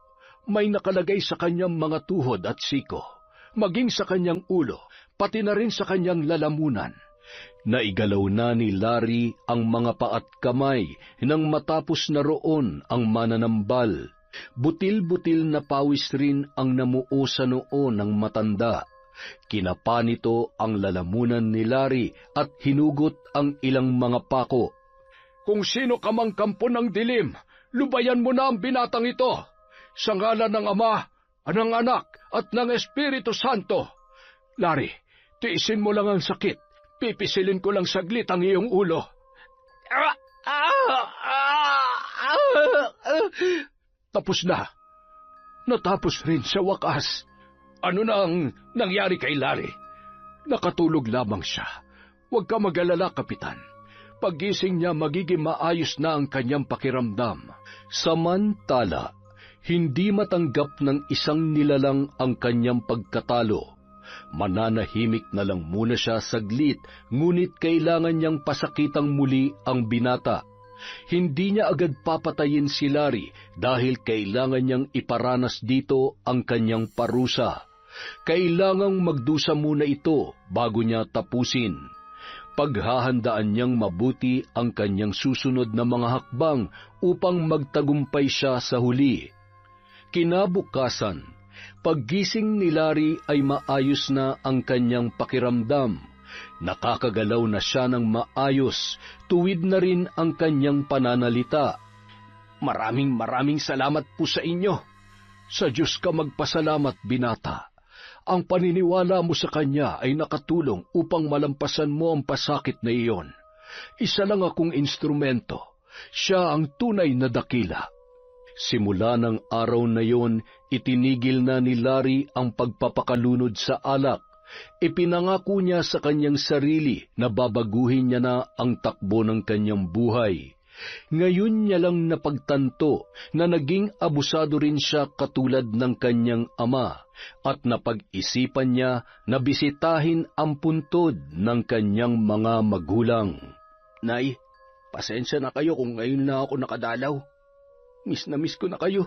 [SPEAKER 4] May nakalagay sa kanyang mga tuhod at siko, maging sa kanyang ulo, pati na rin sa kanyang lalamunan.
[SPEAKER 1] Naigalaw na ni Larry ang mga paat kamay nang matapos na roon ang mananambal. Butil-butil na pawis rin ang namuo sa noo ng matanda. Kinapa nito ang lalamunan ni Larry at hinugot ang ilang mga pako.
[SPEAKER 4] Kung sino ka mang kampo ng dilim, lubayan mo na ang binatang ito. Sa ngalan ng Ama, ng Anak, at ng Espiritu Santo. Larry, tiisin mo lang ang sakit. Pipisilin ko lang saglit ang iyong ulo. Tapos na. Natapos rin sa wakas. Ano na ang nangyari kay Larry? Nakatulog lamang siya. Huwag ka mag-alala, Kapitan. Paggising niya, magiging maayos na ang kanyang pakiramdam.
[SPEAKER 1] Samantala, hindi matanggap ng isang nilalang ang kanyang pagkatalo. Mananahimik na lang muna siya saglit, ngunit kailangan niyang pasakitang muli ang binata. Hindi niya agad papatayin si Larry dahil kailangan niyang iparanas dito ang kanyang parusa. Kailangang magdusa muna ito bago niya tapusin. Paghahandaan niyang mabuti ang kanyang susunod na mga hakbang upang magtagumpay siya sa huli. Kinabukasan, paggising ni Larry ay maayos na ang kanyang pakiramdam. Nakakagalaw na siya ng maayos, tuwid na rin ang kanyang pananalita.
[SPEAKER 4] Maraming salamat po sa inyo. Sa Diyos ka magpasalamat, binata. Ang paniniwala mo sa Kanya ay nakatulong upang malampasan mo ang pasakit na iyon. Isa lang akong instrumento. Siya ang tunay na dakila.
[SPEAKER 1] Simula ng araw na yon, itinigil na ni Larry ang pagpapakalunod sa alak. Ipinangako niya sa kanyang sarili na babaguhin niya na ang takbo ng kanyang buhay. Ngayon niya lang napagtanto na naging abusado rin siya katulad ng kanyang ama at napag-isipan niya na bisitahin ang puntod ng kanyang mga magulang.
[SPEAKER 3] Nay, pasensya na kayo kung ngayon na ako nakadalaw. Miss na miss ko na kayo.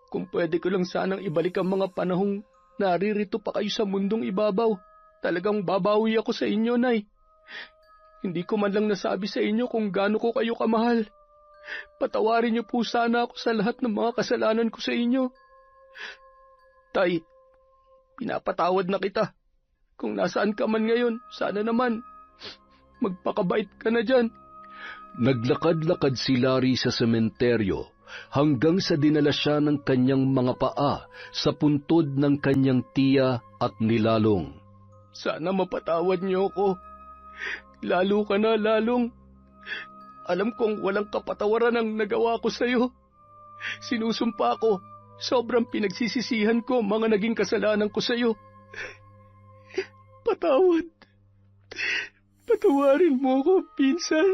[SPEAKER 3] Kung pwede ko lang sanang ibalik ang mga panahong naririto pa kayo sa mundong ibabaw. Talagang babawi ako sa inyo, Nay. Hindi ko man lang nasabi sa inyo kung gaano ko kayo kamahal. Patawarin niyo po sana ako sa lahat ng mga kasalanan ko sa inyo. Tay, pinapatawad na kita. Kung nasaan ka man ngayon, sana naman magpakabait ka na dyan.
[SPEAKER 1] Naglakad-lakad si Larry sa sementeryo hanggang sa dinala siya ng kanyang mga paa sa puntod ng kanyang tiya at nilalong.
[SPEAKER 3] Sana mapatawad niyo ako.
[SPEAKER 4] Lalo ka na, Lalong. Alam kong walang kapatawaran ang nagawa ko sa'yo. Sinusumpa ko, sobrang pinagsisisihan ko mga naging kasalanan ko sa'yo. Patawad. Patawarin mo ko, pinsan.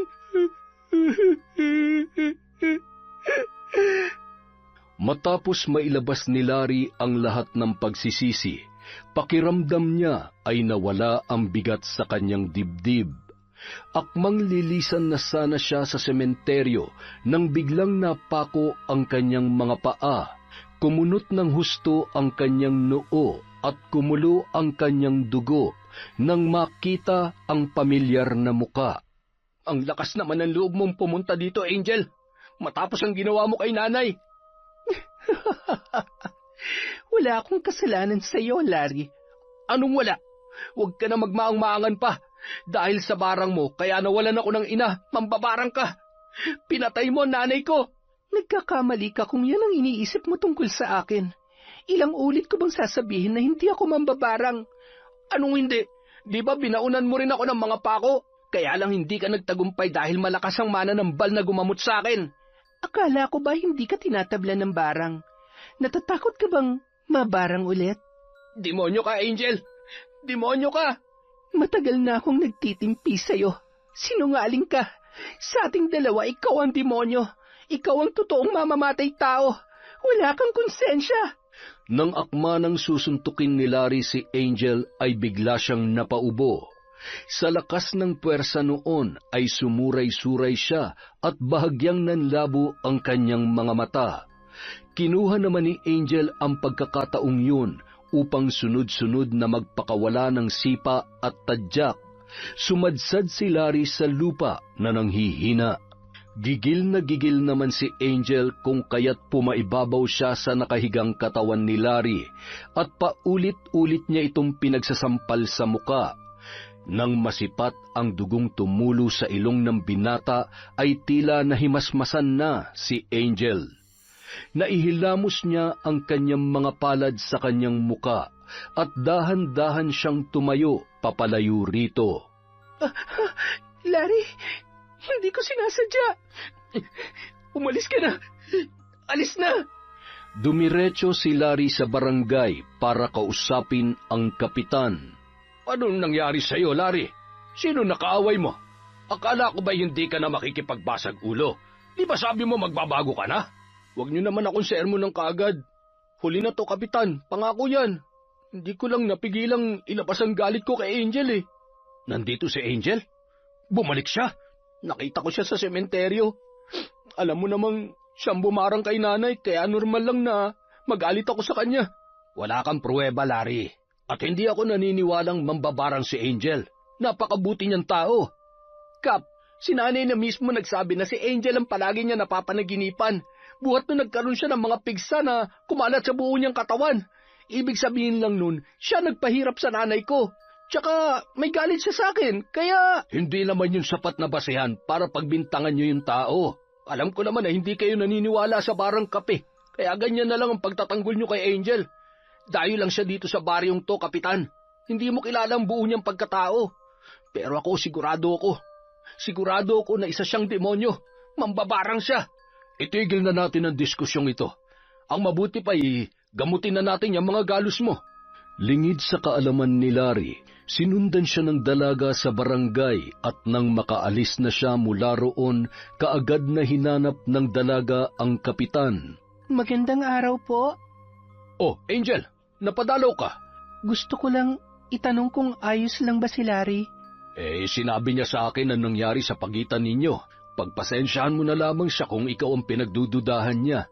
[SPEAKER 4] Matapos mailabas ni Larry ang lahat ng pagsisisi, pakiramdam niya ay nawala ang bigat sa kanyang dibdib. Akmang lilisan na sana siya sa sementeryo nang biglang napako ang kanyang mga paa, kumunot ng husto ang kanyang noo at kumulo ang kanyang dugo nang makita ang pamilyar na muka. Ang lakas naman ng loob mong pumunta dito, Angel, matapos ang ginawa mo kay nanay.
[SPEAKER 2] Wala akong kasalanan sa iyo, Larry.
[SPEAKER 4] Anong wala? Huwag ka na magmaang-maangan pa. Dahil sa barang mo, kaya nawalan ako ng ina, mambabarang ka. Pinatay mo ang nanay ko.
[SPEAKER 2] Nagkakamali ka kung yan ang iniisip mo tungkol sa akin. Ilang ulit ko bang sasabihin na hindi ako mambabarang?
[SPEAKER 4] Anong hindi? Di ba binaunan mo rin ako ng mga pako? Kaya lang hindi ka nagtagumpay dahil malakas ang mananambal na gumamot sa akin.
[SPEAKER 2] Akala ko ba hindi ka tinatablan ng barang? Natatakot ka bang mabarang ulit?
[SPEAKER 4] Demonyo ka, Angel! Demonyo ka!
[SPEAKER 2] Matagal na akong nagtitimpi sa'yo. Sinungaling ka. Sa ating dalawa, ikaw ang demonyo. Ikaw ang totoong mamamatay tao. Wala kang konsensya.
[SPEAKER 1] Nang akma ng susuntukin ni Larry si Angel ay bigla siyang napaubo. Sa lakas ng puwersa noon ay sumuray-suray siya at bahagyang nanlabo ang kanyang mga mata. Kinuha naman ni Angel ang pagkakataong yun upang sunod-sunod na magpakawala ng sipa at tadyak. Sumadsad si Larry sa lupa na nanghihina. Gigil na gigil naman si Angel kung kaya't pumaibabaw siya sa nakahigang katawan ni Larry at paulit-ulit niya itong pinagsasampal sa muka. Nang masipat ang dugong tumulo sa ilong ng binata ay tila nahimasmasan na si Angel. Naihilamos niya ang kanyang mga palad sa kanyang muka at dahan-dahan siyang tumayo papalayo rito.
[SPEAKER 2] Larry, hindi ko sinasadya.
[SPEAKER 4] Umalis ka na. Alis na.
[SPEAKER 1] Dumiretso si Larry sa barangay para kausapin ang kapitan.
[SPEAKER 4] Anong nangyari sa iyo, Larry? Sino nakaaway mo? Akala ko ba hindi ka na makikipagbasag ulo? Di ba sabi mo magbabago ka na? Huwag niyo naman akong sermon ng kaagad. Huli na to, kapitan. Pangako yan. Hindi ko lang napigilang ilabas ang galit ko kay Angel eh. Nandito si Angel? Bumalik siya. Nakita ko siya sa sementeryo. Alam mo namang siyang bumarang kay nanay, kaya normal lang na magalit ako sa kanya. Wala kang pruweba, Larry. At hindi ako naniniwalang mambabarang si Angel. Napakabuti niyang tao. Kap, si nanay na mismo nagsabi na si Angel ang palagi niya napapanaginipan. Buhat na nagkaroon siya ng mga pigsa na kumalat sa buo niyang katawan. Ibig sabihin lang nun, siya nagpahirap sa nanay ko. Tsaka may galit siya sa akin, kaya... Hindi naman yun sapat na basehan para pagbintangan niyo yung tao. Alam ko naman na hindi kayo naniniwala sa barang kape. Kaya ganyan na lang ang pagtatanggol niyo kay Angel. Dayo lang siya dito sa baryong to, kapitan. Hindi mo kilala ang buo niyang pagkatao. Pero ako sigurado ako na isa siyang demonyo. Mambabarang siya. Itigil na natin ang diskusyong ito. Ang mabuti pa gamutin na natin yung mga galos mo.
[SPEAKER 1] Lingid sa kaalaman ni Larry, sinundan siya ng dalaga sa barangay at nang makaalis na siya mula roon, kaagad na hinanap ng dalaga ang kapitan.
[SPEAKER 2] Magandang araw po.
[SPEAKER 4] Oh, Angel, napadalaw ka.
[SPEAKER 2] Gusto ko lang itanong kung ayos lang ba si Larry?
[SPEAKER 4] Sinabi niya sa akin ang nangyari sa pagitan ninyo. Pagpasensyahan mo na lamang siya kung ikaw ang pinagdududahan niya.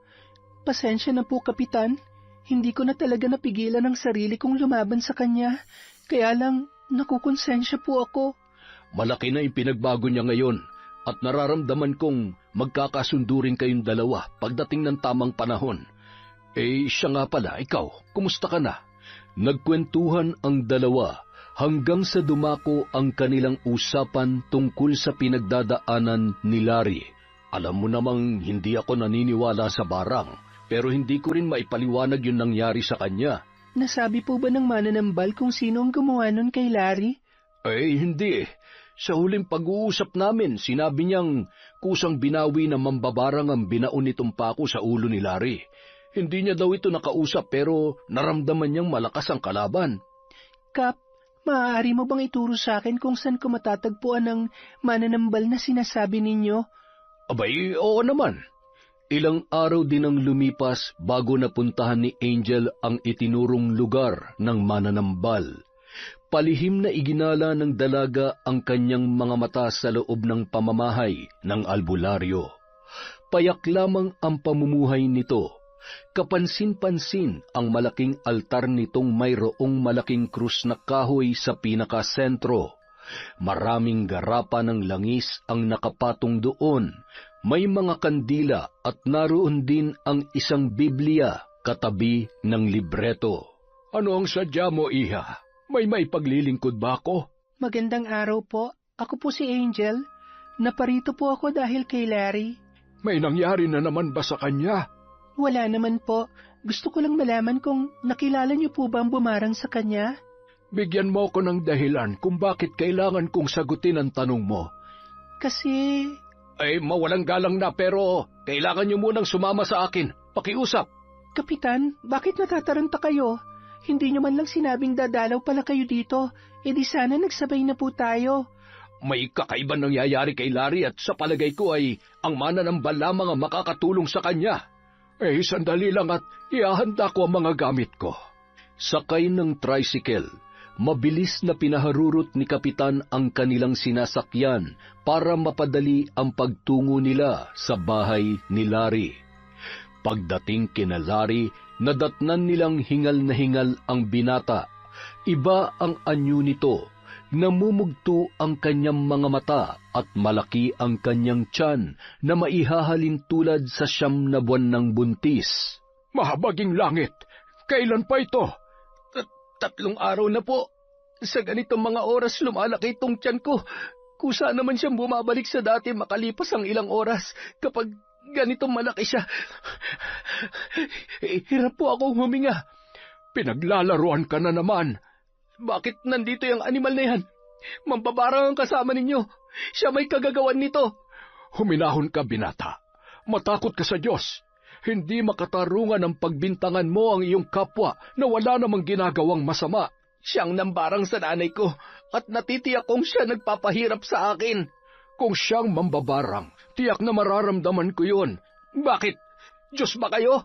[SPEAKER 2] Pasensya na po, kapitan. Hindi ko na talaga napigilan ang sarili kong lumaban sa kanya. Kaya lang, nakukonsensya po ako.
[SPEAKER 1] Malaki na yung pinagbago niya ngayon at nararamdaman kong magkakasundo rin kayong dalawa pagdating ng tamang panahon. Siya nga pala, ikaw, kumusta ka na? Nagkwentuhan ang dalawa hanggang sa dumako ang kanilang usapan tungkol sa pinagdadaanan ni Larry. Alam mo namang hindi ako naniniwala sa barang, pero hindi ko rin maipaliwanag yung nangyari sa kanya.
[SPEAKER 2] Nasabi po ba ng mananambal kung sino ang gumawa nun kay Larry?
[SPEAKER 1] Hindi.
[SPEAKER 4] Sa huling pag-uusap namin, sinabi niyang kusang binawi na mambabarang ang binaon nitong pako sa ulo ni Larry. Hindi niya daw ito nakausap pero naramdaman niyang malakas ang kalaban.
[SPEAKER 2] Kap, maaari mo bang ituro sa akin kung saan ko matatagpuan ang mananambal na sinasabi ninyo?
[SPEAKER 4] Abay, oo naman. Ilang araw din ang lumipas bago napuntahan ni Angel ang itinurong lugar ng mananambal. Palihim na iginala ng dalaga ang kanyang mga mata sa loob ng pamamahay ng albularyo. Payak lamang ang pamumuhay nito. Kapansin-pansin ang malaking altar nitong mayroong malaking krus na kahoy sa pinakasentro. Maraming garapa ng langis ang nakapatong doon. May mga kandila at naroon din ang isang Biblia katabi ng libreto. Ano ang sadya mo, Iha? May paglilingkod ba ako?
[SPEAKER 2] Magandang araw po. Ako po si Angel. Naparito po ako dahil kay Larry.
[SPEAKER 4] May nangyari na naman ba sa kanya?
[SPEAKER 2] Wala naman po. Gusto ko lang malaman kung nakilala niyo po ba ang bumarang sa kanya?
[SPEAKER 4] Bigyan mo ko ng dahilan kung bakit kailangan kong sagutin ang tanong mo.
[SPEAKER 2] Kasi...
[SPEAKER 4] Ay, mawalang galang na pero kailangan niyo munang sumama sa akin. Pakiusap.
[SPEAKER 2] Kapitan, bakit natataranta kayo? Hindi niyo man lang sinabing dadalaw pala kayo dito. E di sana nagsabay na po tayo.
[SPEAKER 4] May kakaibang nangyayari kay Larry at sa palagay ko ay ang mananambal lamang ang makakatulong sa kanya. Eh, sandali lang at ihahanda ko ang mga gamit ko. Sakay ng tricycle, mabilis na pinaharurot ni Kapitan ang kanilang sinasakyan para mapadali ang pagtungo nila sa bahay ni Larry. Pagdating kina Larry, nadatnan nilang hingal na hingal ang binata. Iba ang anyo nito. Namumugto ang kanyang mga mata at malaki ang kanyang tiyan na maihahalin tulad sa 9 na buwan ng buntis. Mahabaging langit! Kailan pa ito?
[SPEAKER 3] 3 araw na po. Sa ganitong mga oras lumalaki itong tiyan ko. Kusa naman siyang bumabalik sa dati makalipas ang ilang oras kapag ganitong malaki siya. Hirap po akong huminga.
[SPEAKER 4] Pinaglalaruan ka na naman.
[SPEAKER 3] Bakit nandito yung animal na yan? Mambabarang ang kasama ninyo. Siya may kagagawan nito.
[SPEAKER 4] Huminahon ka, binata. Matakot ka sa Diyos. Hindi makatarungan ang pagbintangan mo ang iyong kapwa na wala namang ginagawang masama.
[SPEAKER 3] Siyang nambarang sa nanay ko at natitiyak kong siya nagpapahirap sa akin.
[SPEAKER 4] Kung siyang mambabarang, tiyak na mararamdaman ko yun.
[SPEAKER 3] Bakit? Diyos ba kayo?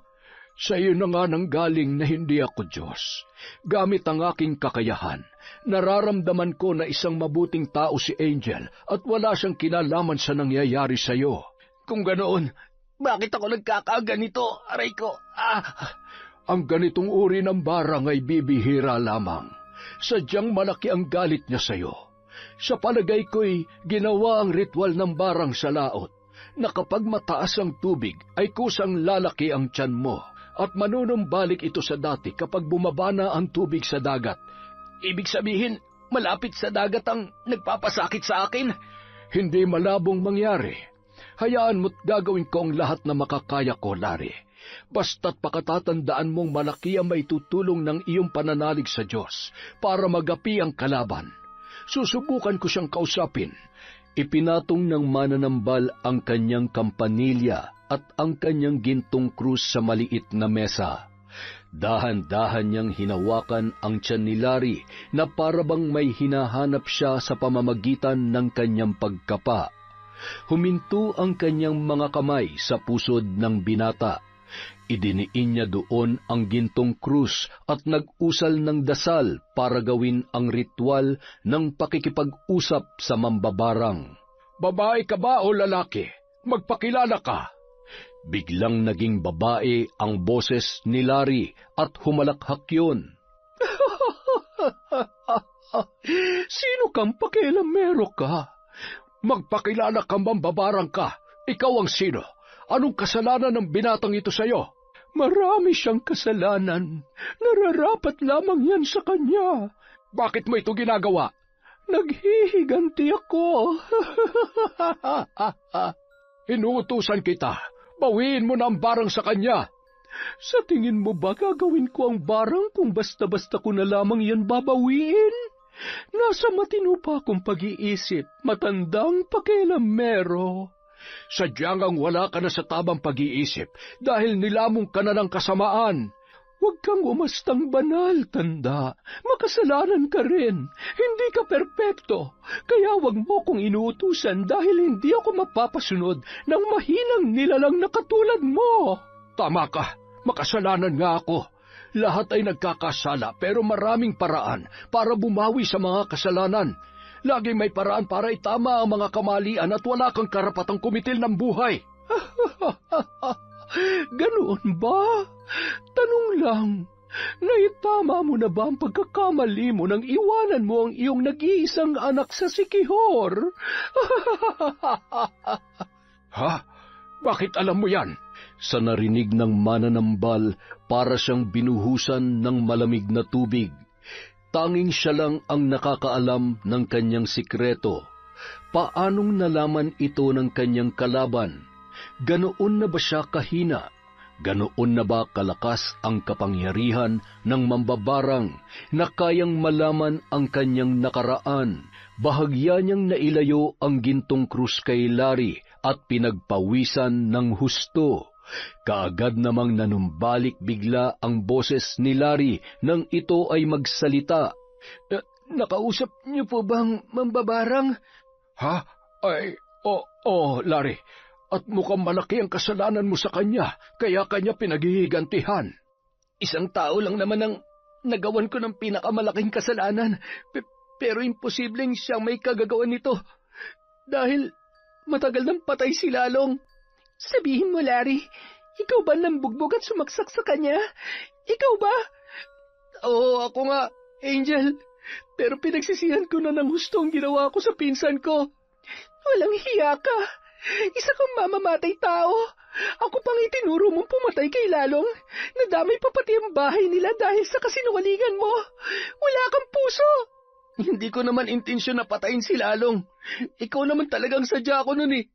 [SPEAKER 4] Sa iyo na nga nanggaling na hindi ako Diyos. Gamit ang aking kakayahan, nararamdaman ko na isang mabuting tao si Angel at wala siyang kinalaman sa nangyayari sa iyo.
[SPEAKER 3] Kung ganoon, bakit ako nagkakaganito? Aray ko,
[SPEAKER 4] Ang ganitong uri ng barang ay bibihira lamang. Sadyang malaki ang galit niya sa iyo. Sa palagay ko'y ginawa ang ritual ng barang sa laot, na kapag mataas ang tubig ay kusang lalaki ang tiyan mo. At manunumbalik ito sa dati kapag bumaba na ang tubig sa dagat.
[SPEAKER 3] Ibig sabihin, malapit sa dagat ang nagpapasakit sa akin?
[SPEAKER 4] Hindi malabong mangyari. Hayaan mo't gagawin ko ang lahat na makakaya ko, Larry. Basta't pakatatandaan mong malaki ang maitutulong ng iyong pananalig sa Diyos para magapi ang kalaban. Susubukan ko siyang kausapin. Ipinatong ng mananambal ang kanyang kampanilya at ang kanyang gintong krus sa maliit na mesa. Dahan-dahan niyang hinawakan ang tiyan ni Larry na parabang may hinahanap siya sa pamamagitan ng kanyang pagkapa. Huminto ang kanyang mga kamay sa pusod ng binata. Idiniin niya doon ang gintong krus at nag-usal ng dasal para gawin ang ritual ng pakikipag-usap sa mambabarang. Babae ka ba o lalaki? Magpakilala ka. Biglang naging babae ang boses ni Larry at humalakhak yun. Sino kang pakialamero ka? Magpakilala kang mambabarang ka. Ikaw ang sino? Anong kasalanan ng binatang ito sa'yo? Marami siyang kasalanan. Nararapat lamang yan sa kanya. Bakit mo ito ginagawa? Naghihiganti ako. Inuutusan kita. Bawiin mo na ang barang sa kanya. Sa tingin mo ba gagawin ko ang barang kung basta-basta ko na lamang yan babawiin? Nasa matino pa akong pag-iisip, matandang pakialamero. Sadyang ang wala ka na sa tamang pag-iisip dahil nilamong ka na ng kasamaan. Huwag kang umastang banal, tanda. Makasalanan ka rin. Hindi ka perpekto. Kaya huwag mo kong inuutusan dahil hindi ako mapapasunod ng mahinang nilalang na katulad mo. Tama ka. Makasalanan nga ako. Lahat ay nagkakasala pero maraming paraan para bumawi sa mga kasalanan. Laging may paraan para itama ang mga kamalian at wala kang karapatang kumitil ng buhay. Ganoon ba? Tanong lang, naitama mo na ba ang pagkakamali mo nang iwanan mo ang iyong nag-iisang anak sa Sikihor? Ha? Bakit alam mo yan?
[SPEAKER 1] Sa narinig ng mananambal, para siyang binuhusan ng malamig na tubig. Tanging siya lang ang nakakaalam ng kanyang sikreto. Paanong nalaman ito ng kanyang kalaban? Ganoon na ba siya kahina? Ganoon na ba kalakas ang kapangyarihan ng mambabarang na kayang malaman ang kanyang nakaraan? Bahagya niyang nailayo ang gintong krus kay Larry at pinagpawisan ng husto. Kaagad namang nanumbalik bigla ang boses ni Larry nang ito ay magsalita.
[SPEAKER 2] Nakausap niyo po bang mambabarang?
[SPEAKER 4] Ha? Ay, oo, Larry. At mukhang malaki ang kasalanan mo sa kanya, kaya kanya pinaghihigantihan.
[SPEAKER 2] Isang tao lang naman ang nagawan ko ng pinakamalaking kasalanan, pero imposibleng siyang may kagagawan nito. Dahil matagal nang patay si Lalong. Sabihin mo, Larry, ikaw ba nambugbog at sumaksak sa kanya? Ikaw ba? Oo, ako nga, Angel. Pero pinagsisihan ko na ng hustong ginawa ko sa pinsan ko. Walang hiya ka. Isa kang mamamatay tao. Ako pang itinuro mong pumatay kay Lalong. Nadamay pa pati ang bahay nila dahil sa kasinungalingan mo. Wala kang puso. Hindi ko naman intensyon na patayin si Lalong. Ikaw naman talagang sadya ko nun eh.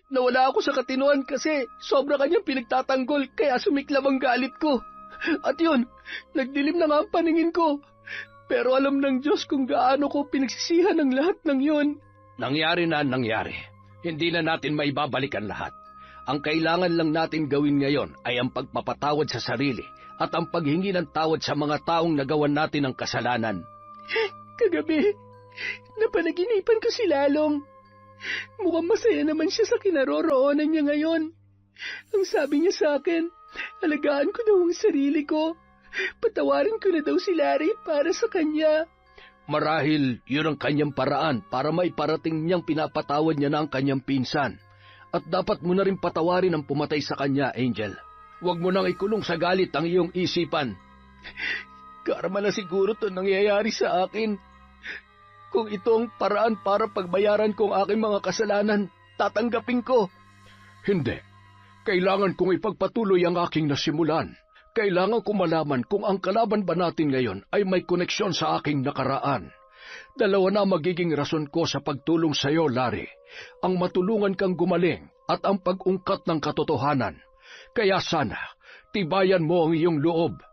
[SPEAKER 2] Nawala ako sa katinuan kasi sobra kanyang pinagtatanggol kaya sumiklab ang galit ko. At yun, nagdilim na nga ang paningin ko. Pero alam ng Diyos kung gaano ko pinagsisihan ang lahat ng yun.
[SPEAKER 4] Nangyari na ang nangyari. Hindi na natin maibabalik ang lahat. Ang kailangan lang natin gawin ngayon ay ang pagpapatawad sa sarili at ang paghingi ng tawad sa mga taong nagawan natin ng kasalanan.
[SPEAKER 2] Kagabi, napanaginipan ko si Lalong. Mukhang masaya naman siya sa kinaroroonan niya ngayon. Ang sabi niya sa akin, alagaan ko daw ang sarili ko. Patawarin ko na daw si Larry para sa kanya.
[SPEAKER 4] Marahil yun ang kanyang paraan para maiparating niyang pinapatawad niya na ang kanyang pinsan. At dapat mo na rin patawarin ang pumatay sa kanya, Angel. Huwag mo nang ikulong sa galit ang iyong isipan.
[SPEAKER 2] Karma na siguro ito nangyayari sa akin. Kung ito ang paraan para pagbayaran ko ang aking mga kasalanan, tatanggapin ko.
[SPEAKER 4] Hindi. Kailangan kong ipagpatuloy ang aking nasimulan. Kailangan ko malaman kung ang kalaban ba natin ngayon ay may koneksyon sa aking nakaraan. Dalawa na magiging rason ko sa pagtulong sa iyo, Larry. Ang matulungan kang gumaling at ang pag-ungkat ng katotohanan. Kaya sana, tibayan mo ang iyong loob.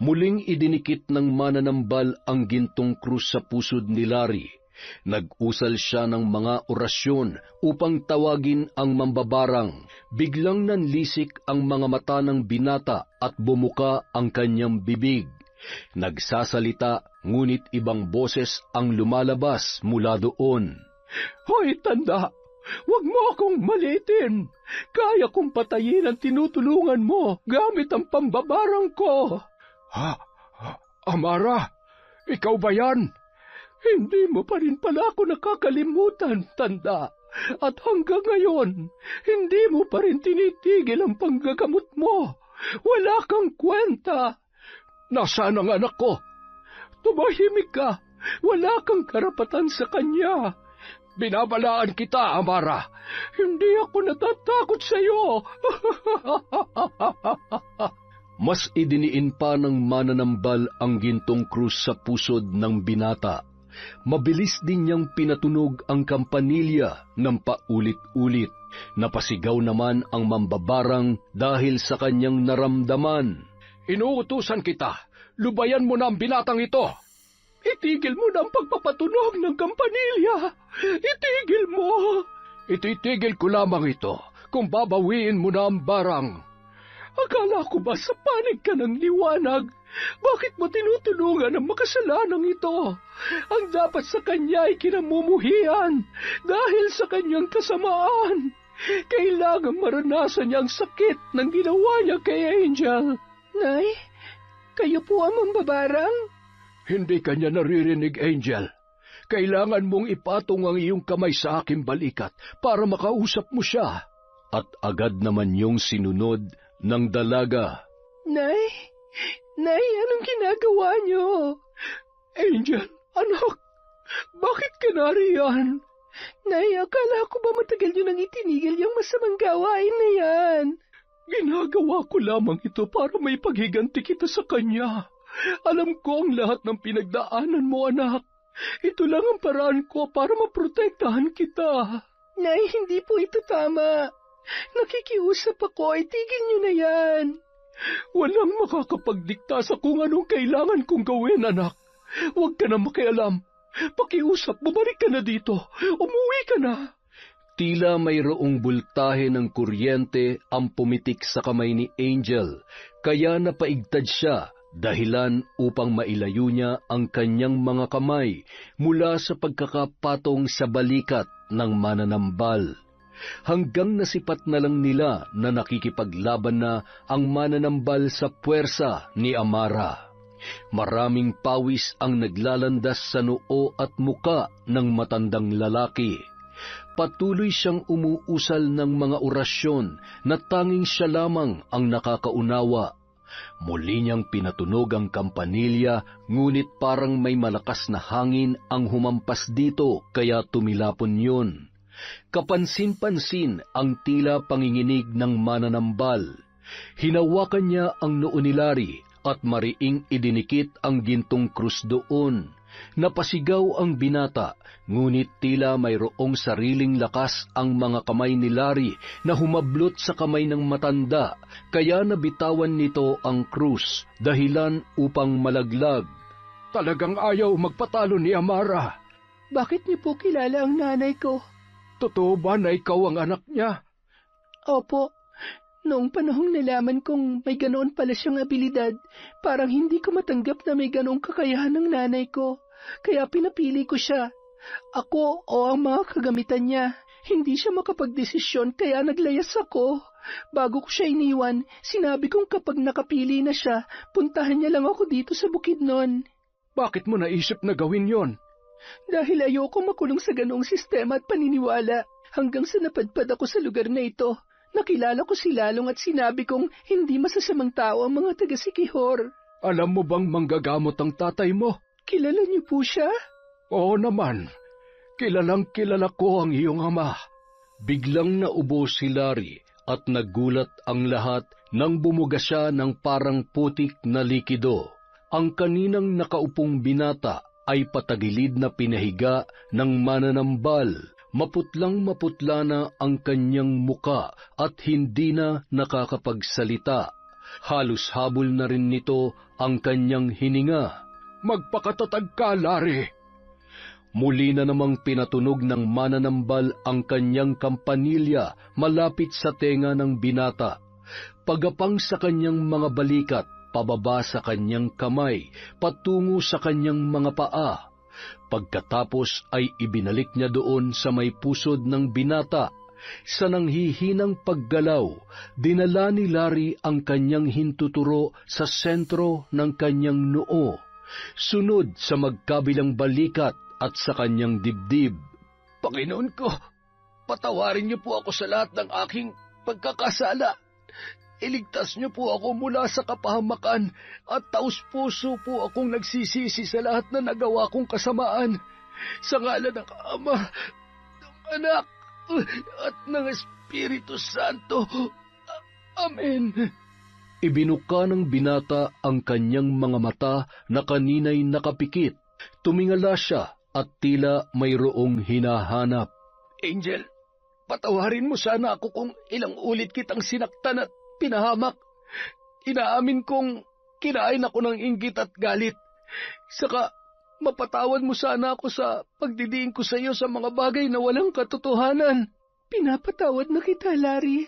[SPEAKER 1] Muling idinikit ng mananambal ang gintong krus sa pusod ni Larry. Nag-usal siya ng mga orasyon upang tawagin ang mambabarang. Biglang nanlisik ang mga mata ng binata at bumuka ang kanyang bibig. Nagsasalita, ngunit ibang boses ang lumalabas mula doon.
[SPEAKER 4] Hoy, tanda! Huwag mo akong malitin! Kaya kong patayin ang tinutulungan mo gamit ang pambabarang ko! Ha? Amara? Ikaw ba yan? Hindi mo pa rin pala ako nakakalimutan, tanda. At hanggang ngayon, hindi mo pa rin tinitigil ang panggagamot mo. Wala kang kwenta. Nasaan ang anak ko? Tumahimik ka. Wala kang karapatan sa kanya. Binabalaan kita, Amara. Hindi ako natatakot sa iyo.
[SPEAKER 1] Mas idiniin pa ng mananambal ang gintong krus sa pusod ng binata. Mabilis din niyang pinatunog ang kampanilya ng paulit-ulit. Napasigaw naman ang mambabarang dahil sa kanyang naramdaman.
[SPEAKER 4] Inuutusan kita, lubayan mo na ang binatang ito. Itigil mo na ang pagpapatunog ng kampanilya! Itigil mo! Ititigil ko lamang ito kung babawiin mo na ang barang. Akala ko ba sa panig ka ng liwanag? Bakit mo tinutulungan ang makasalanang ito? Ang dapat sa kanya ay kinamumuhian dahil sa kanyang kasamaan. Kailangan maranasan niya ang sakit ng ginawa niya kay Angel.
[SPEAKER 2] Nay, kayo po ang mambabarang?
[SPEAKER 4] Hindi kanya naririnig, Angel. Kailangan mong ipatong ang iyong kamay sa aking balikat para makausap mo siya.
[SPEAKER 1] At agad naman yung sinunod ng dalaga.
[SPEAKER 2] Nay, anong ginagawa niyo?
[SPEAKER 4] Angel, anak, bakit ka nariyan?
[SPEAKER 2] Nay, akala ko ba matagal niyo nang itinigil yung masamang gawain na yan?
[SPEAKER 4] Ginagawa ko lamang ito para may paghiganti kita sa kanya. Alam ko ang lahat ng pinagdaanan mo, anak. Ito lang ang paraan ko para maprotektahan kita.
[SPEAKER 2] Nay, hindi po ito tama. Nakikiusap ako, itigil niyo na yan.
[SPEAKER 4] Walang makakapagdikta sa kung anong kailangan kong gawin, anak. Huwag ka na makialam. Pakiusap, bumalik ka na dito. Umuwi ka na.
[SPEAKER 1] Tila mayroong bultahe ng kuryente ang pumitik sa kamay ni Angel, kaya napaigtad siya, dahilan upang mailayo niya ang kanyang mga kamay mula sa pagkakapatong sa balikat ng mananambal. Hanggang nasipat na lang nila na nakikipaglaban na ang mananambal sa puwersa ni Amara. Maraming pawis ang naglalandas sa noo at muka ng matandang lalaki. Patuloy siyang umuusal ng mga orasyon na tanging siya lamang ang nakakaunawa. Muli niyang pinatunog ang kampanilya, ngunit parang may malakas na hangin ang humampas dito kaya tumilapon yun. Kapansin-pansin ang tila panginginig ng mananambal. Hinawakan niya ang noo ni Larry at mariing idinikit ang gintong krus doon. Napasigaw ang binata, ngunit tila mayroong sariling lakas ang mga kamay ni Larry na humablot sa kamay ng matanda, kaya nabitawan nito ang krus, dahilan upang malaglag.
[SPEAKER 4] Talagang ayaw magpatalo ni Amara.
[SPEAKER 2] Bakit niyo po kilala ang nanay ko?
[SPEAKER 4] Totoo ba na ikaw ang anak niya?
[SPEAKER 2] Opo. Noong panahong nalaman kong may ganoon pala siyang abilidad, parang hindi ko matanggap na may ganoong kakayahan ng nanay ko. Kaya pinapili ko siya. Ako o ang mga kagamitan niya. Hindi siya makapagdesisyon kaya naglayas ako. Bago ko siya iniwan, sinabi kong kapag nakapili na siya, puntahan niya lang ako dito sa Bukidnon.
[SPEAKER 4] Bakit mo naisip na gawin yon?
[SPEAKER 2] Dahil ayoko makulong sa ganoong sistema at paniniwala. Hanggang sa napadpad ako sa lugar na ito, nakilala ko si Lalong at sinabi kong hindi masasamang tao ang mga taga-Sikihor.
[SPEAKER 4] Alam mo bang manggagamot ang tatay mo?
[SPEAKER 2] Kilala niyo po siya?
[SPEAKER 4] Oo naman. Kilalang kilala ko ang iyong ama.
[SPEAKER 1] Biglang naubo si Larry at nagulat ang lahat nang bumuga siya ng parang putik na likido. Ang kaninang nakaupong binata ay patagilid na pinahiga ng mananambal. Maputlang maputla na ang kanyang muka at hindi na nakakapagsalita. Halos habol na rin nito ang kanyang hininga.
[SPEAKER 4] Magpakatatag ka, Larry.
[SPEAKER 1] Muli na namang pinatunog ng mananambal ang kanyang kampanilya malapit sa tenga ng binata. Pagapang sa kanyang mga balikat, pababa sa kanyang kamay, patungo sa kanyang mga paa. Pagkatapos ay ibinalik niya doon sa may pusod ng binata. Sa nanghihinang paggalaw, dinala ni Larry ang kanyang hintuturo sa sentro ng kanyang noo, sunod sa magkabilang balikat at sa kanyang dibdib.
[SPEAKER 4] Panginoon ko, patawarin niyo po ako sa lahat ng aking pagkakasala. Iligtas niyo po ako mula sa kapahamakan at taus-puso po akong nagsisisi sa lahat na nagawa kong kasamaan. Sa ngalan ng Ama, ng Anak, at ng Espiritu Santo. Amen.
[SPEAKER 1] Ibinuka ng binata ang kanyang mga mata na kanina'y nakapikit. Tumingala siya at tila mayroong hinahanap.
[SPEAKER 4] Angel, patawarin mo sana ako kung ilang ulit kitang sinaktan at pinahamak. Inaamin kong kinain ako ng inggit at galit. Saka Mapatawad mo sana ako sa pagdidiin ko sa iyo sa mga bagay na walang katotohanan.
[SPEAKER 2] Pinapatawad na kita, Larry.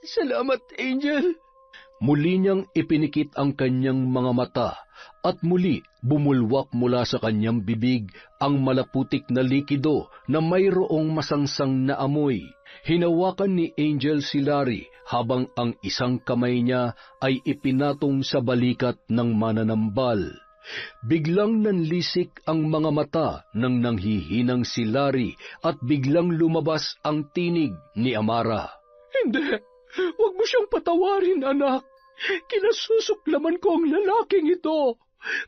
[SPEAKER 4] Salamat, Angel. Muli niyang ipinikit ang kanyang mga mata at muli bumulwak mula sa kanyang bibig ang malaputik na likido na mayroong masangsang na amoy. Hinawakan ni Angel si Larry habang ang isang kamay niya ay ipinatong sa balikat ng mananambal. Biglang nanlisik ang mga mata ng nanghihinang si Larry at biglang lumabas ang tinig ni Amara. Hindi! Huwag mo siyang patawarin, anak. Kinasusuklaman ko ang lalaking ito.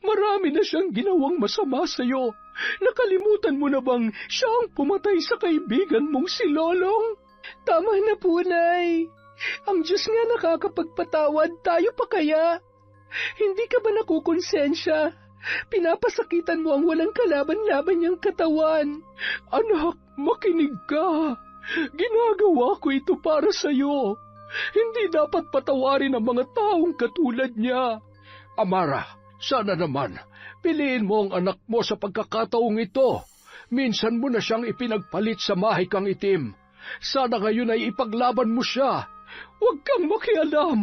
[SPEAKER 4] Marami na siyang ginawang masama sa iyo. Nakalimutan mo na bang siya ang pumatay sa kaibigan mong si Lolong?
[SPEAKER 2] Tama na po, Nay. Ang Diyos nga nakakapagpatawad, tayo pa kaya? Hindi ka ba nakukonsensya? Pinapasakitan mo ang walang kalaban-laban niyang katawan.
[SPEAKER 4] Anak, makinig ka. Ginagawa ko ito para sa iyo. Hindi dapat patawarin ang mga taong katulad niya. Amara, sana naman, piliin mo ang anak mo sa pagkakataong ito. Minsan mo na siyang ipinagpalit sa mahikang itim. Sana ngayon ay ipaglaban mo siya. Huwag kang makialam.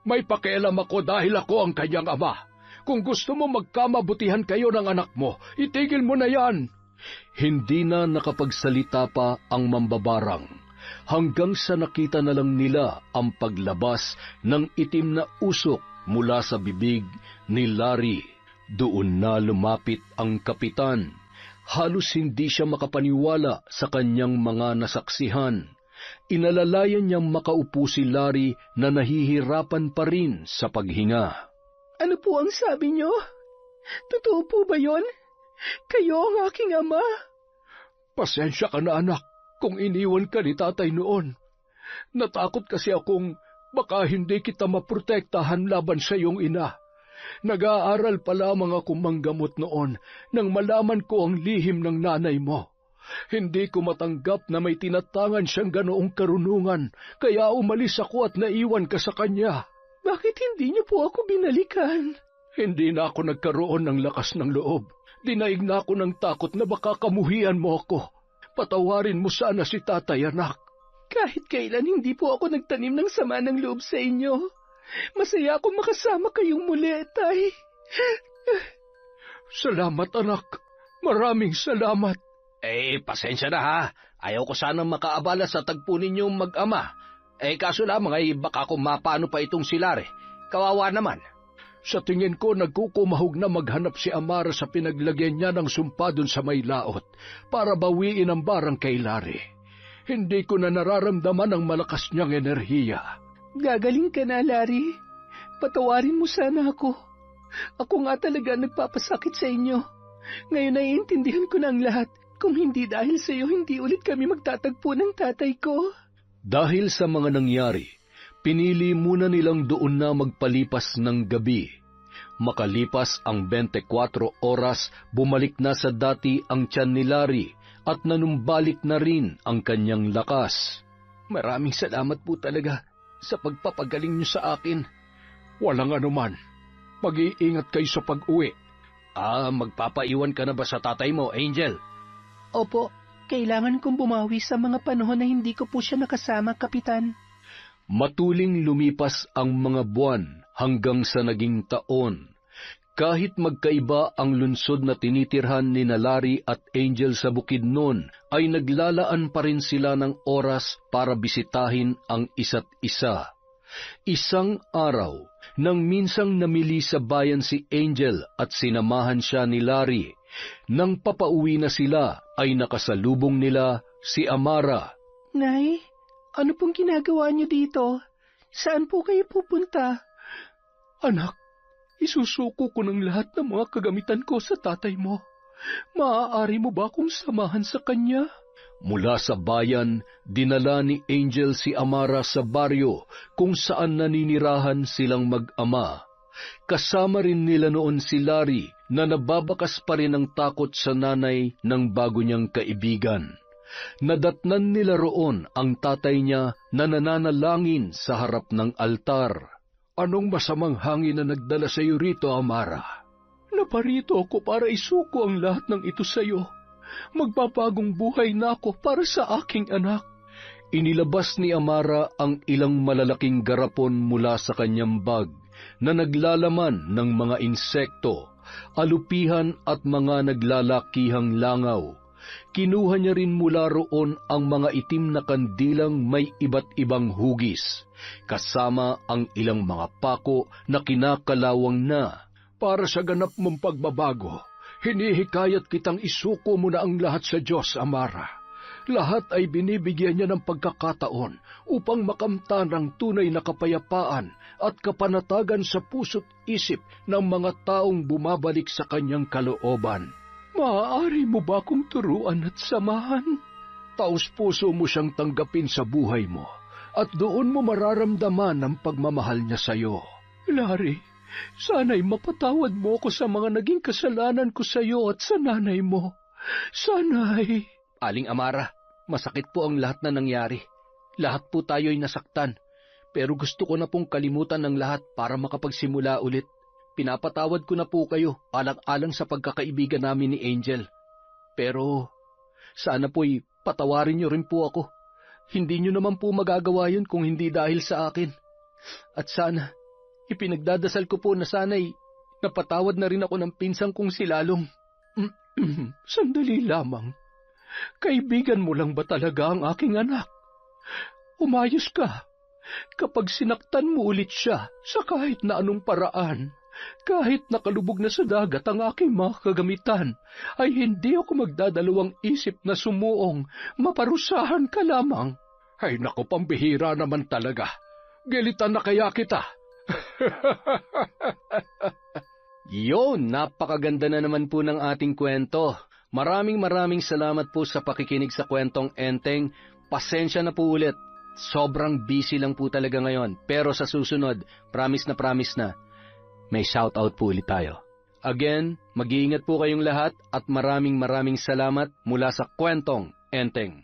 [SPEAKER 4] May pakialam ako dahil ako ang kanyang ama. Kung gusto mo magkamabutihan kayo ng anak mo, itigil mo na yan. Hindi na nakapagsalita pa ang mambabarang, hanggang sa nakita na lang nila ang paglabas ng itim na usok mula sa bibig ni Larry. Doon na lumapit ang kapitan. Halos hindi siya makapaniwala sa kanyang mga nasaksihan. Inalalayan niyang makaupo si Larry na nahihirapan pa rin sa paghinga.
[SPEAKER 2] Ano po ang sabi niyo? Totoo po ba yon? Kayo ang aking ama?
[SPEAKER 4] Pasensya ka na, anak, kung iniwan ka ni tatay noon. Natakot kasi akong baka hindi kita maprotektahan laban sa iyong ina. Nag-aaral pa lamang akong manggamot noon nang malaman ko ang lihim ng nanay mo. Hindi ko matanggap na may tinatangan siyang ganoong karunungan, kaya umalis ako at naiwan ka sa kanya.
[SPEAKER 2] Bakit hindi niyo po ako binalikan?
[SPEAKER 4] Hindi na ako nagkaroon ng lakas ng loob. Dinaig na ako ng takot na baka kamuhian mo ako. Patawarin mo sana si tatay, anak.
[SPEAKER 2] Kahit kailan hindi po ako nagtanim ng sama ng loob sa inyo. Masaya akong makasama kayong muli, tay.
[SPEAKER 4] Salamat, anak. Maraming salamat.
[SPEAKER 3] Pasensya na ha. Ayaw ko sanang makaabala sa tagpo ninyong mag-ama. Kaso lamang ay baka kung mapano pa itong si Larry. Kawawa naman.
[SPEAKER 4] Sa tingin ko, nagkukumahog na maghanap si Amara sa pinaglagyan niya ng sumpa dun sa may laot para bawiin ang barang kay Larry. Hindi ko na nararamdaman ang malakas niyang enerhiya.
[SPEAKER 2] Gagaling ka na, Larry. Patawarin mo sana ako. Ako nga talaga nagpapasakit sa inyo. Ngayon naiintindihan ko na ang lahat. Kung hindi dahil sa iyo, hindi ulit kami magtatagpo ng tatay ko.
[SPEAKER 1] Dahil sa mga nangyari, pinili muna nilang doon na magpalipas ng gabi. Makalipas ang 24 oras, bumalik na sa dati ang tiyan ni Larry at nanumbalik na rin ang kanyang lakas.
[SPEAKER 4] Maraming salamat po talaga sa pagpapagaling niyo sa akin. Walang anuman. Mag-iingat kayo sa pag-uwi.
[SPEAKER 3] Magpapaiwan ka na ba sa tatay mo, Angel?
[SPEAKER 2] Opo, kailangan kong bumawi sa mga panahon na hindi ko po siya nakasama, Kapitan.
[SPEAKER 1] Matuling lumipas ang mga buwan hanggang sa naging taon. Kahit magkaiba ang lungsod na tinitirhan ni Larry at Angel sa bukid noon, ay naglalaan pa rin sila ng oras para bisitahin ang isa't isa. Isang araw, nang minsang namili sa bayan si Angel at sinamahan siya ni Larry, nang papauwi na sila ay nakasalubong nila si Amara.
[SPEAKER 2] Nay, ano pong ginagawa niyo dito? Saan po kayo pupunta?
[SPEAKER 4] Anak, isusuko ko ng lahat ng mga kagamitan ko sa tatay mo. Maaari mo ba akong samahan sa kanya?
[SPEAKER 1] Mula sa bayan, dinala ni Angel si Amara sa baryo kung saan naninirahan silang mag-ama. Kasama rin nila noon si Larry na nababakas pa rin ng takot sa nanay ng bago niyang kaibigan. Nadatnan nila roon ang tatay niya na nananalangin sa harap ng altar.
[SPEAKER 4] Anong masamang hangin na nagdala sa iyo rito, Amara? Naparito ako para isuko ang lahat ng ito sa iyo. Magbabagong buhay na ako para sa aking anak. Inilabas ni Amara ang ilang malalaking garapon mula sa kanyang bag na naglalaman ng mga insekto, alupihan at mga naglalakihang langaw. Kinuha niya rin mula roon ang mga itim na kandilang may iba't ibang hugis, kasama ang ilang mga pako na kinakalawang na.
[SPEAKER 3] Para sa ganap mong pagbabago, hinihikayat kitang isuko mo na ang lahat sa Diyos, Amara. Lahat ay binibigyan niya ng pagkakataon upang makamtan ang tunay na kapayapaan at kapanatagan sa puso't isip ng mga taong bumabalik sa kanyang kalooban.
[SPEAKER 4] Maaari mo ba akong turuan at samahan?
[SPEAKER 3] Taos-puso mo siyang tanggapin sa buhay mo at doon mo mararamdaman ang pagmamahal niya sa iyo.
[SPEAKER 4] Larry, sana'y mapatawad mo ako sa mga naging kasalanan ko sa iyo at sa nanay mo. Sana'y...
[SPEAKER 2] Aling Amara, masakit po ang lahat na nangyari. Lahat po tayo'y nasaktan. Pero gusto ko na pong kalimutan ng lahat para makapagsimula ulit. Pinapatawad ko na po kayo alang-alang sa pagkakaibigan namin ni Angel. Pero sana po'y patawarin niyo rin po ako. Hindi niyo naman po magagawa yun kung hindi dahil sa akin. At sana, ipinagdadasal ko po na sana'y napatawad na rin ako ng pinsang kong si Lalong.
[SPEAKER 4] Sandali lamang. Kaibigan mo lang ba talaga ang aking anak? Umayos ka. Kapag sinaktan mo ulit siya sa kahit na anong paraan, kahit nakalubog na sa dagat ang aking mga kagamitan, ay hindi ako magdadalawang isip na sumuong, maparusahan ka lamang.
[SPEAKER 3] Ay naku, pambihira naman talaga. Gilitan na kaya kita.
[SPEAKER 2] Yun, napakaganda na naman po ng ating kwento. Maraming salamat po sa pakikinig sa kwentong Enteng. Pasensya na po ulit. Sobrang busy lang po talaga ngayon. Pero sa susunod, promise na, may shoutout po ulit tayo. Again, mag-iingat po kayong lahat at maraming salamat mula sa kwentong Enteng.